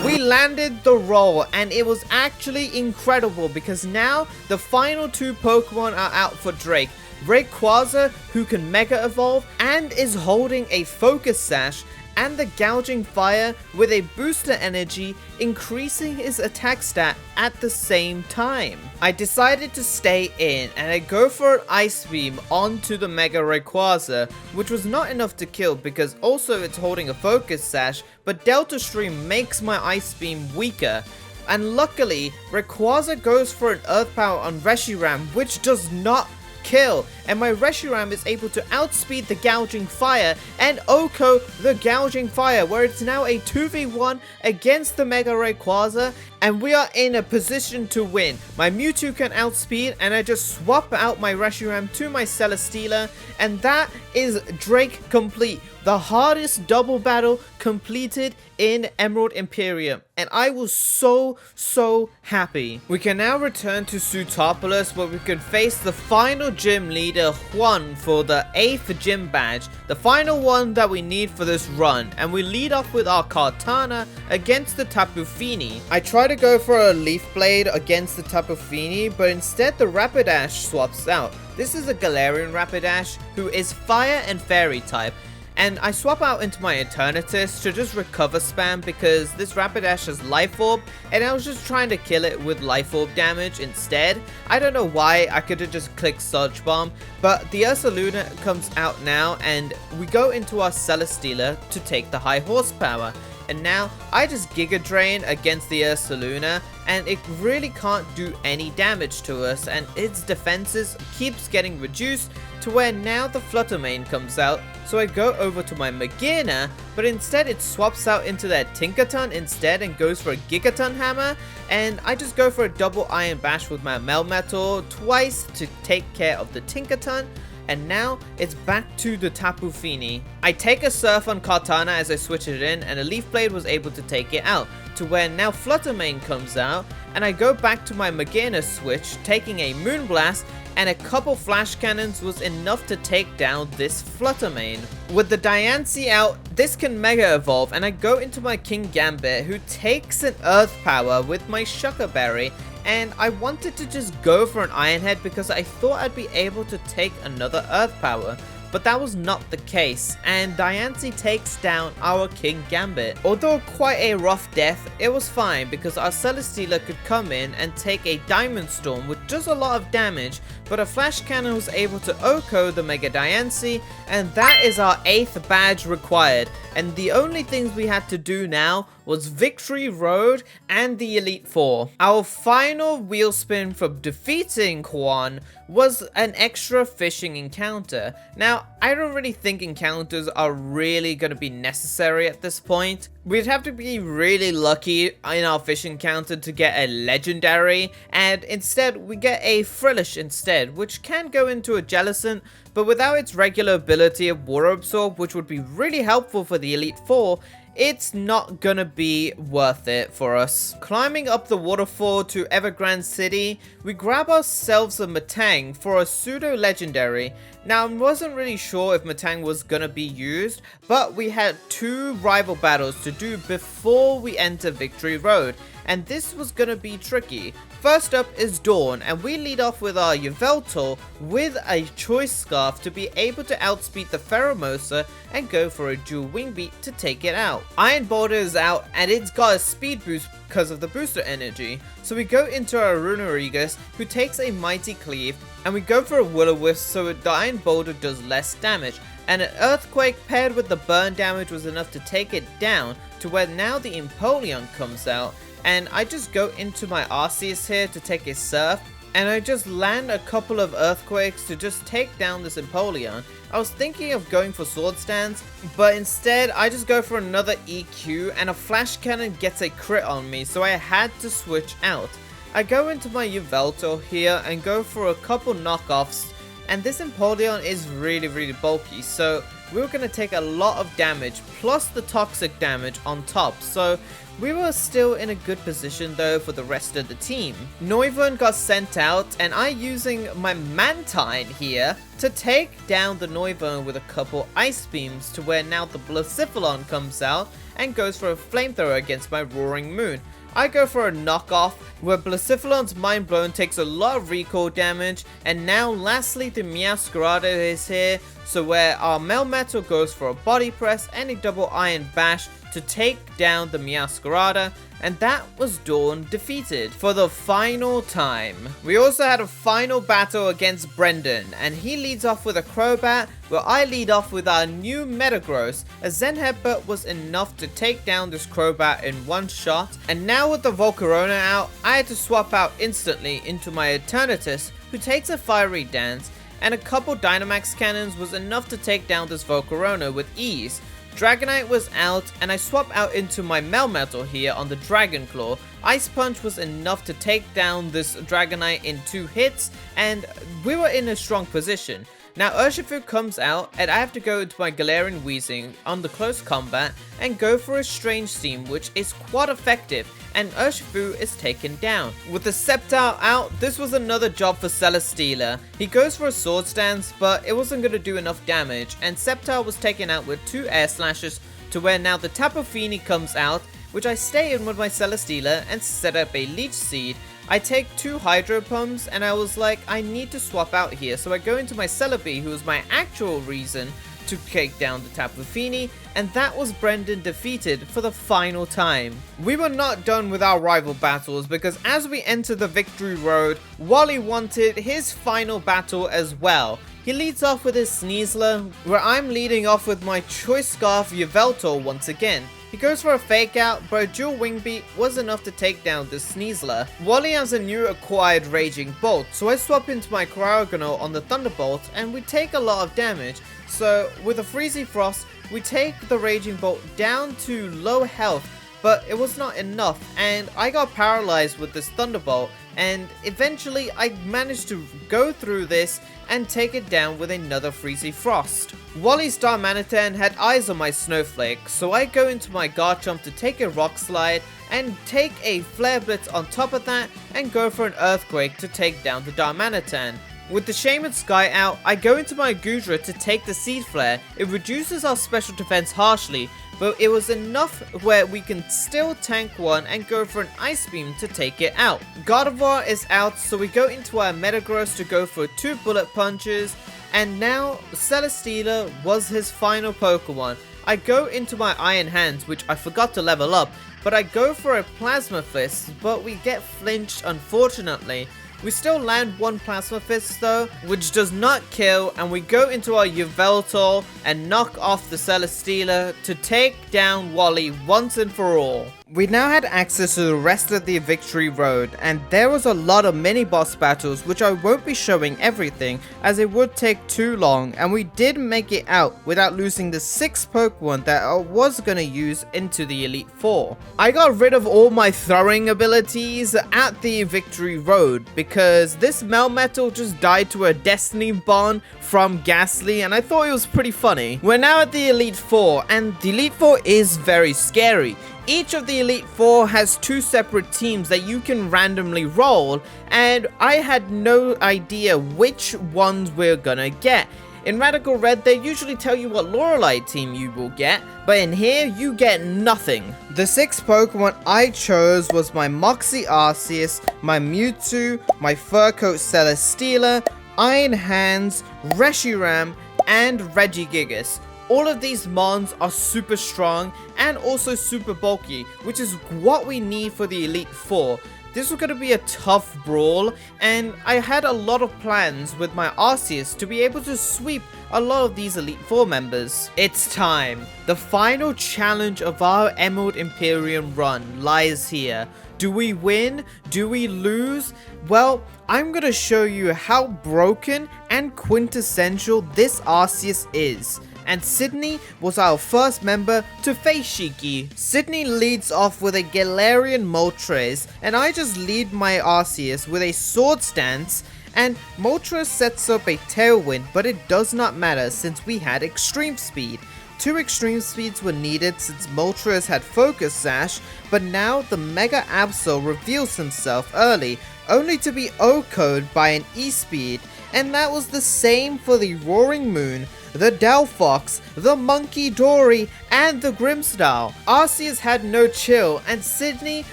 we landed the roll, and it was actually incredible because now the final two Pokemon are out for Drake. Rayquaza, who can Mega Evolve and is holding a Focus Sash, and the Gouging Fire with a booster energy, increasing his attack stat at the same time. I decided to stay in and I go for an Ice Beam onto the Mega Rayquaza, which was not enough to kill because also it's holding a Focus Sash, but Delta Stream makes my Ice Beam weaker. And luckily, Rayquaza goes for an Earth Power on Reshiram, which does not kill, and my Reshiram is able to outspeed the Gouging Fire and OHKO the Gouging Fire, where it's now a 2v1 against the Mega Rayquaza, and we are in a position to win. My Mewtwo can outspeed, and I just swap out my Reshiram to my Celesteela, and that is Drake complete. The hardest double battle completed in Emerald Imperium, and I was so happy. We can now return to Sootopolis where we can face the final gym leader Hoenn for the 8th gym badge, the final one that we need for this run, and we lead off with our Kartana against the Tapu Fini. I try to go for a Leaf Blade against the Tapu Fini, but instead the Rapidash swaps out. This is a Galarian Rapidash who is Fire and Fairy type. And I swap out into my Eternatus to just recover spam because this Rapidash has Life Orb, and I was just trying to kill it with Life Orb damage instead. I don't know why, I could have just clicked Surge Bomb, but the Ursaluna comes out now and we go into our Celesteela to take the high horsepower. And now I just Giga Drain against the Ursaluna, and it really can't do any damage to us, and its defenses keeps getting reduced to where now the Flutter Mane comes out. So I go over to my Magearna, but instead it swaps out into that Tinkaton instead and goes for a Gigaton Hammer, and I just go for a double Iron Bash with my Melmetal twice to take care of the Tinkaton. And now it's back to the Tapu Fini. I take a Surf on Kartana as I switch it in, and a Leaf Blade was able to take it out, to where now Flutter Mane comes out, and I go back to my Magearna switch, taking a Moonblast, and a couple Flash Cannons was enough to take down this Flutter Mane. With the Diancie out, this can Mega Evolve, and I go into my King Gambit, who takes an Earth Power with my Shucker Berry, and I wanted to just go for an Iron Head because I thought I'd be able to take another Earth Power. But that was not the case, and Diancie takes down our King Gambit. Although quite a rough death, it was fine because our Celesteela could come in and take a Diamond Storm which does a lot of damage, but a Flash Cannon was able to OHKO the Mega Diancie, and that is our 8th badge required. And the only things we had to do now was Victory Road and the Elite Four. Our final wheel spin for defeating Hoenn was an extra fishing encounter. Now, I don't really think encounters are really going to be necessary at this point. We'd have to be really lucky in our fish encounter to get a legendary, and instead we get a Frillish instead, which can go into a Jellicent, but without its regular ability of Water Absorb, which would be really helpful for the Elite Four, it's not gonna be worth it for us. Climbing up the waterfall to Evergrande City, we grab ourselves a Metang for a pseudo legendary. Now, I wasn't really sure if Metang was gonna be used, but we had 2 rival battles to do before we enter Victory Road. and this was gonna be tricky. First up is Dawn, and we lead off with our Yveltal with a Choice Scarf to be able to outspeed the Pheromosa and go for a dual wing beat to take it out. Iron Boulder is out, and it's got a speed boost because of the booster energy. So we go into our Runerigus, who takes a Mighty Cleave, and we go for a Will-O-Wisp so the Iron Boulder does less damage. And an Earthquake paired with the burn damage was enough to take it down to where now the Empoleon comes out. And I just go into my Arceus here to take a Surf, and I just land a couple of Earthquakes to just take down this Empoleon. I was thinking of going for Sword Stance, but instead I just go for another EQ, and a Flash Cannon gets a crit on me, so I had to switch out. I go into my Yveltal here and go for a couple knockoffs, and this Empoleon is really bulky, so we were going to take a lot of damage plus the toxic damage on top, so we were still in a good position though for the rest of the team. Noivern got sent out, and I using my Mantine here to take down the Noivern with a couple Ice Beams to where now the Blacephalon comes out and goes for a Flamethrower against my Roaring Moon. I go for a knockoff where Blacephalon's Mind Blown takes a lot of recoil damage, and now lastly the Meowscarada is here, so where our Melmetal goes for a Body Press and a double Iron Bash to take down the Meowscarada, and that was Dawn defeated for the final time. We also had a final battle against Brendan, and he leads off with a Crobat, where I lead off with our new Metagross. A Zen Headbutt was enough to take down this Crobat in one shot, and now with the Volcarona out, I had to swap out instantly into my Eternatus, who takes a Fiery Dance, and a couple Dynamax Cannons was enough to take down this Volcarona with ease. Dragonite was out, and I swap out into my Melmetal here on the Dragon Claw. Ice Punch was enough to take down this Dragonite in 2 hits, and we were in a strong position. Now Urshifu comes out, and I have to go into my Galarian Weezing on the close combat and go for a Strange Steam, which is quite effective, and Urshifu is taken down. With the Sceptile out, this was another job for Celesteela. He goes for a Sword Stance, but it wasn't going to do enough damage, and Sceptile was taken out with 2 Air Slashes to where now the Tapu Fini comes out, which I stay in with my Celesteela and set up a Leech Seed. I take 2 Hydro Pumps, and I was like, I need to swap out here, so I go into my Celebi, who was my actual reason to take down the Tapu Fini, and that was Brendan defeated for the final time. We were not done with our rival battles, because as we enter the victory road, Wally wanted his final battle as well. He leads off with his Sneasler, where I'm leading off with my Choice Scarf Yveltal once again. He goes for a Fake Out, but a dual Wing Beat was enough to take down this Sneasler. Wally has a new acquired Raging Bolt, so I swap into my Cryogonal on the Thunderbolt, and we take a lot of damage. So with a Freezy Frost, we take the Raging Bolt down to low health, but it was not enough, and I got paralyzed with this Thunderbolt, and eventually I managed to go through this and take it down with another Freezy Frost. Wally's Darmanitan had eyes on my Snowflake, so I go into my Garchomp to take a Rock Slide and take a Flare Blitz on top of that and go for an Earthquake to take down the Darmanitan. With the Shaman Sky out, I go into my Goodra to take the Seed Flare. It reduces our special defense harshly, but it was enough where we can still tank one and go for an Ice Beam to take it out. Gardevoir is out, so we go into our Metagross to go for 2 Bullet Punches, and now Celesteela was his final Pokemon. I go into my Iron Hands, which I forgot to level up, but I go for a Plasma Fist, but we get flinched unfortunately. We still land 1 Plasma Fist though, which does not kill, and we go into our Yveltal and knock off the Celesteela to take down Wally once and for all. We now had access to the rest of the victory road, and there was a lot of mini boss battles which I won't be showing everything as it would take too long, and we did make it out without losing the 6 Pokemon that I was gonna use into the Elite Four. I got rid of all my throwing abilities at the victory road because this Melmetal just died to a Destiny Bond from Ghastly, and I thought it was pretty funny. We're now at the Elite Four, and the Elite Four is very scary. Each of the Elite Four has 2 separate teams that you can randomly roll, and I had no idea which ones we're gonna get. In Radical Red, they usually tell you what Lorelei team you will get, but in here, you get nothing. The 6 Pokemon I chose was my Moxie Arceus, my Mewtwo, my Fur Coat Celesteela, Iron Hands, Reshiram, and Regigigas. All of these mons are super strong and also super bulky, which is what we need for the Elite Four. This was going to be a tough brawl, and I had a lot of plans with my Arceus to be able to sweep a lot of these Elite Four members. It's time. The final challenge of our Emerald Imperium run lies here. Do we win? Do we lose? Well, I'm going to show you how broken and quintessential this Arceus is. And Sydney was our first member to face Shiki. Sydney leads off with a Galarian Moltres, and I just lead my Arceus with a Sword Stance, and Moltres sets up a Tailwind, but it does not matter since we had Extreme Speed. 2 Extreme Speeds were needed since Moltres had Focus Sash, but now the Mega Absol reveals himself early, only to be OHKO'd by an E-Speed, and that was the same for the Roaring Moon, the Delphox, the Monkey Dory, and the Grimmsnarl. Arceus had no chill, and Sydney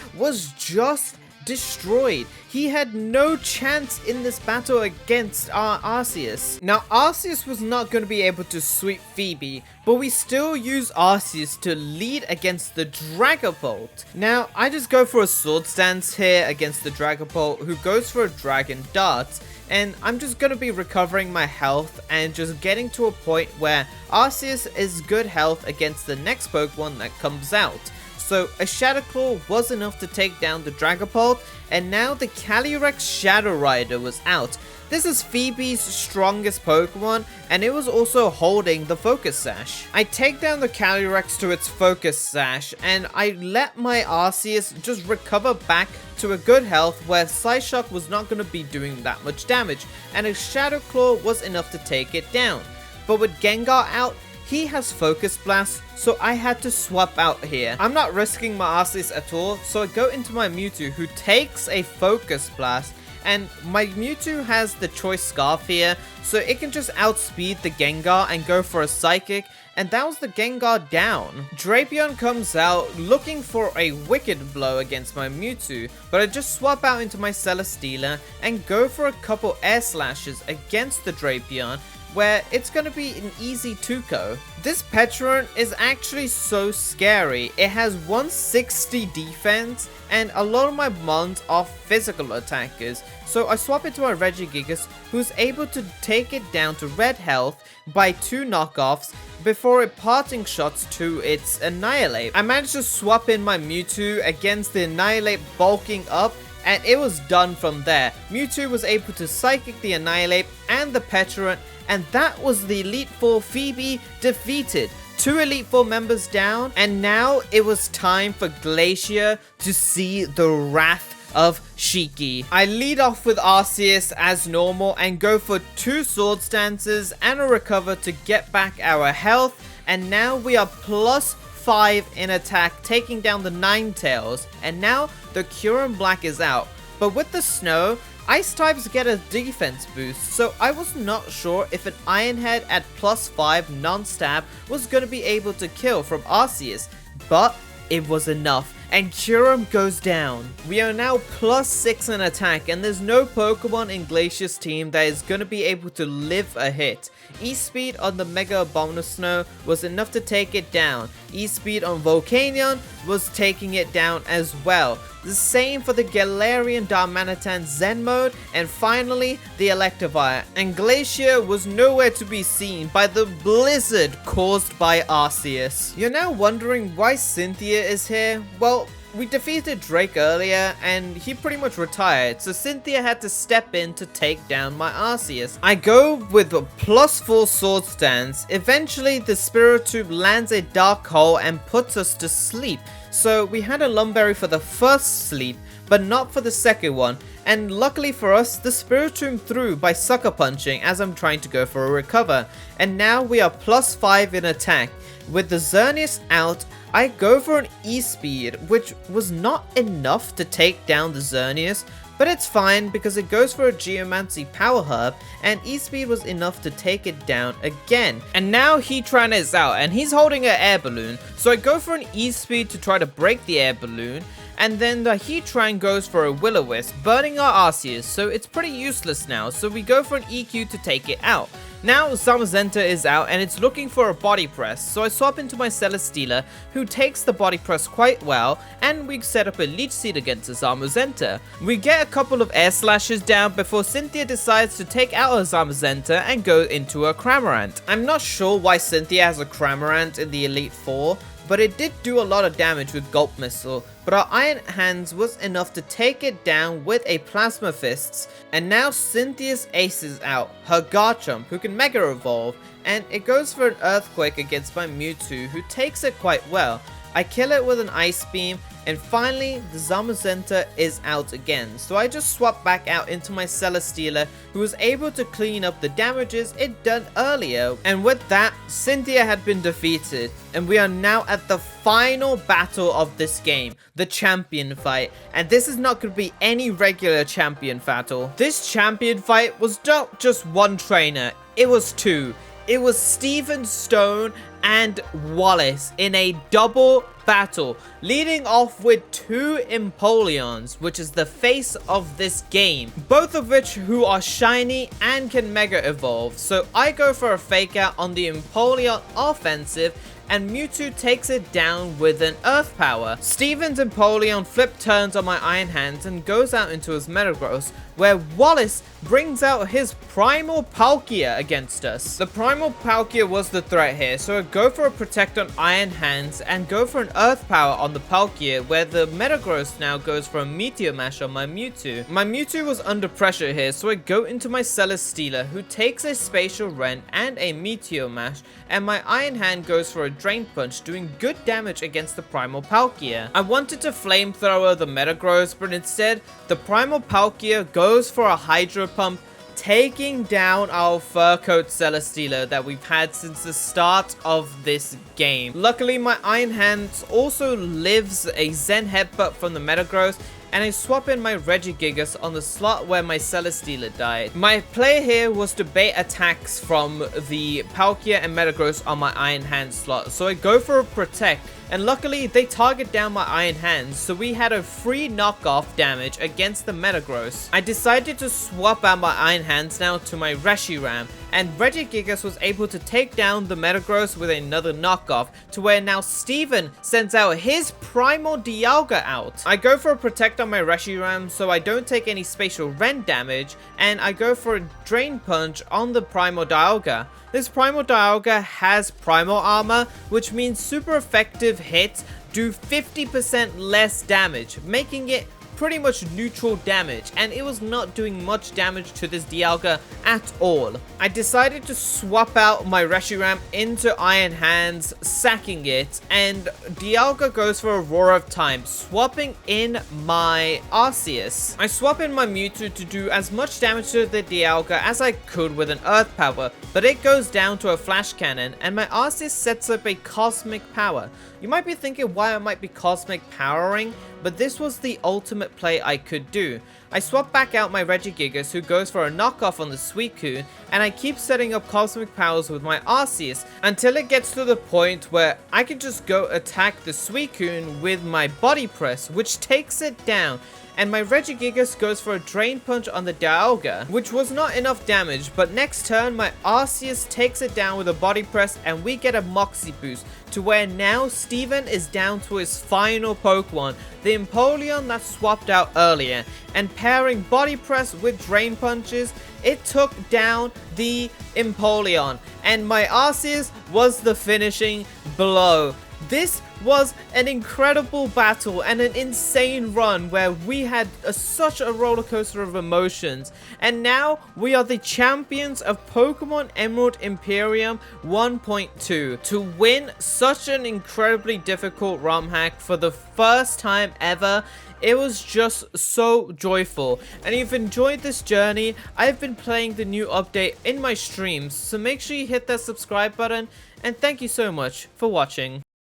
was just destroyed. He had no chance in this battle against our Arceus. Now, Arceus was not going to be able to sweep Phoebe, but we still use Arceus to lead against the Dragapult. Now, I just go for a Sword Stance here against the Dragapult, who goes for a Dragon Dart. And I'm just going to be recovering my health and just getting to a point where Arceus is good health against the next Pokemon that comes out. So a Shadow Claw was enough to take down the Dragapult, and now the Calyrex Shadow Rider was out. This is Phoebe's strongest Pokemon, and it was also holding the Focus Sash. I take down the Calyrex to its Focus Sash, and I let my Arceus just recover back to a good health where Psyshock was not going to be doing that much damage, and a Shadow Claw was enough to take it down. But with Gengar out, he has Focus Blast, so I had to swap out here. I'm not risking my Arceus at all, so I go into my Mewtwo, who takes a Focus Blast, and my Mewtwo has the Choice Scarf here, so it can just outspeed the Gengar and go for a Psychic, and that was the Gengar down. Drapion comes out looking for a Wicked Blow against my Mewtwo, but I just swap out into my Celesteela and go for a couple Air Slashes against the Drapion, where it's going to be an easy 2-ko. This Petron is actually so scary. It has 160 defense, and a lot of my mons are physical attackers. So I swap it to my Regigigas, who's able to take it down to red health by 2 knockoffs before it parting shots to its Annihilate. I managed to swap in my Mewtwo against the Annihilate bulking up, and it was done from there. Mewtwo was able to Psychic the Annihilate and the Petron, and that was the Elite Four Phoebe defeated. 2 Elite Four members down, and now it was time for Glacier to see the wrath of Shiki. I lead off with Arceus as normal and go for 2 Sword Stances and a Recover to get back our health, and now we are +5 in attack, taking down the Ninetales, and now the Kyurem Black is out. But with the snow, Ice types get a defense boost, so I was not sure if an Iron Head at +5 non-stab was going to be able to kill from Arceus, but it was enough, and Kyurem goes down. We are now +6 in attack, and there's no Pokemon in Glacier's team that is going to be able to live a hit. E-Speed on the Mega Abomasnow was enough to take it down. E-Speed on Volcanion was taking it down as well. The same for the Galarian Darmanitan Zen mode, and finally the Electivire. And Glacier was nowhere to be seen by the blizzard caused by Arceus. You're now wondering why Cynthia is here? Well, we defeated Drake earlier, and he pretty much retired, so Cynthia had to step in to take down my Arceus. I go with a +4 Sword Stance. Eventually, the Spiritomb lands a Dark Hole and puts us to sleep. So we had a Lumberry for the first sleep, but not for the second one. And luckily for us, the Spiritomb threw by Sucker Punching as I'm trying to go for a Recover. And now we are +5 in attack. With the Xerneas out, I go for an E-Speed, which was not enough to take down the Xerneas, But it's fine because it goes for a Geomancy Power Herb, and E-Speed was enough to take it down again. And now Heatran is out, and he's holding an air balloon, so I go for an E-Speed to try to break the air balloon, and then the Heatran goes for a Will-O-Wisp, burning our Arceus, so it's pretty useless now, so we go for an EQ to take it out. Now Zamazenta is out and it's looking for a body press, so I swap into my Celesteela, who takes the body press quite well, and we set up a Leech Seed against the Zamazenta. We get a couple of air slashes down before Cynthia decides to take out her Zamazenta and go into a Cramorant. I'm not sure why Cynthia has a Cramorant in the Elite Four, but it did do a lot of damage with Gulp Missile, but our Iron Hands was enough to take it down with a Plasma Fists, and now Cynthia's ace is out, her Garchomp, who can Mega Evolve, and it goes for an Earthquake against my Mewtwo, who takes it quite well. I kill it with an Ice Beam, and finally the Zamazenta is out again, so I just swap back out into my Celesteela, who was able to clean up the damages it done earlier. And with that, Cynthia had been defeated, and we are now at the final battle of this game, the champion fight. And this is not going to be any regular champion battle. This champion fight was not just one trainer, it was two. It was Steven Stone and Wallace in a double battle, leading off with two Empoleons, which is the face of this game, both of which who are shiny and can Mega Evolve. So I go for a Fake Out on the Empoleon offensive, and Mewtwo takes it down with an Earth Power. Steven's Empoleon flip turns on my Iron Hands and goes out into his Metagross, where Wallace brings out his Primal Palkia against us. The Primal Palkia was the threat here, so I go for a Protect on Iron Hands and go for an Earth Power on the Palkia, where the Metagross now goes for a Meteor Mash on my Mewtwo. My Mewtwo was under pressure here, so I go into my Celesteela, who takes a Spatial Rent and a Meteor Mash, and my Iron Hand goes for a Drain Punch, doing good damage against the Primal Palkia. I wanted to Flamethrower the Metagross, but instead, the Primal Palkia goes for a Hydro Pump, taking down our Fur Coat Celesteela that we've had since the start of this game. Luckily, my Iron Hands also lives a Zen Headbutt from the Metagross, and I swap in my Regigigas on the slot where my Celesteela died. My play here was to bait attacks from the Palkia and Metagross on my Iron Hand slot, so I go for a Protect, and luckily they target down my Iron Hands, so we had a free knockoff damage against the Metagross. I decided to swap out my Iron Hands now to my Reshiram, and Regigigas was able to take down the Metagross with another knockoff, to where now Steven sends out his Primal Dialga out. I go for a Protect on my Reshiram so I don't take any Spatial Rent damage, and I go for a Drain Punch on the Primal Dialga. This Primal Dialga has Primal Armor, which means super effective hits do 50% less damage, making it pretty much neutral damage, and it was not doing much damage to this Dialga at all. I decided to swap out my Reshiram into Iron Hands, sacking it, and Dialga goes for a Roar of Time, swapping in my Arceus. I swap in my Mewtwo to do as much damage to the Dialga as I could with an Earth Power, but it goes down to a Flash Cannon, and my Arceus sets up a Cosmic Power. You might be thinking why I might be Cosmic Powering, but this was the ultimate play I could do. I swap back out my Regigigas, who goes for a knockoff on the Suicune, and I keep setting up Cosmic Powers with my Arceus until it gets to the point where I can just go attack the Suicune with my Body Press, which takes it down. And my Regigigas goes for a Drain Punch on the Dialga, which was not enough damage, but next turn my Arceus takes it down with a Body Press, and we get a Moxie Boost, to where now Steven is down to his final Pokemon, the Empoleon that swapped out earlier, and pairing Body Press with Drain Punches, it took down the Empoleon, and my Arceus was the finishing blow. This was an incredible battle and an insane run where we had such a roller coaster of emotions, and now we are the champions of Pokémon Emerald Imperium 1.2 to win such an incredibly difficult RomHack for the first time ever. It was just so joyful, and if you've enjoyed this journey, I've been playing the new update in my streams, so make sure you hit that subscribe button, and thank you so much for watching.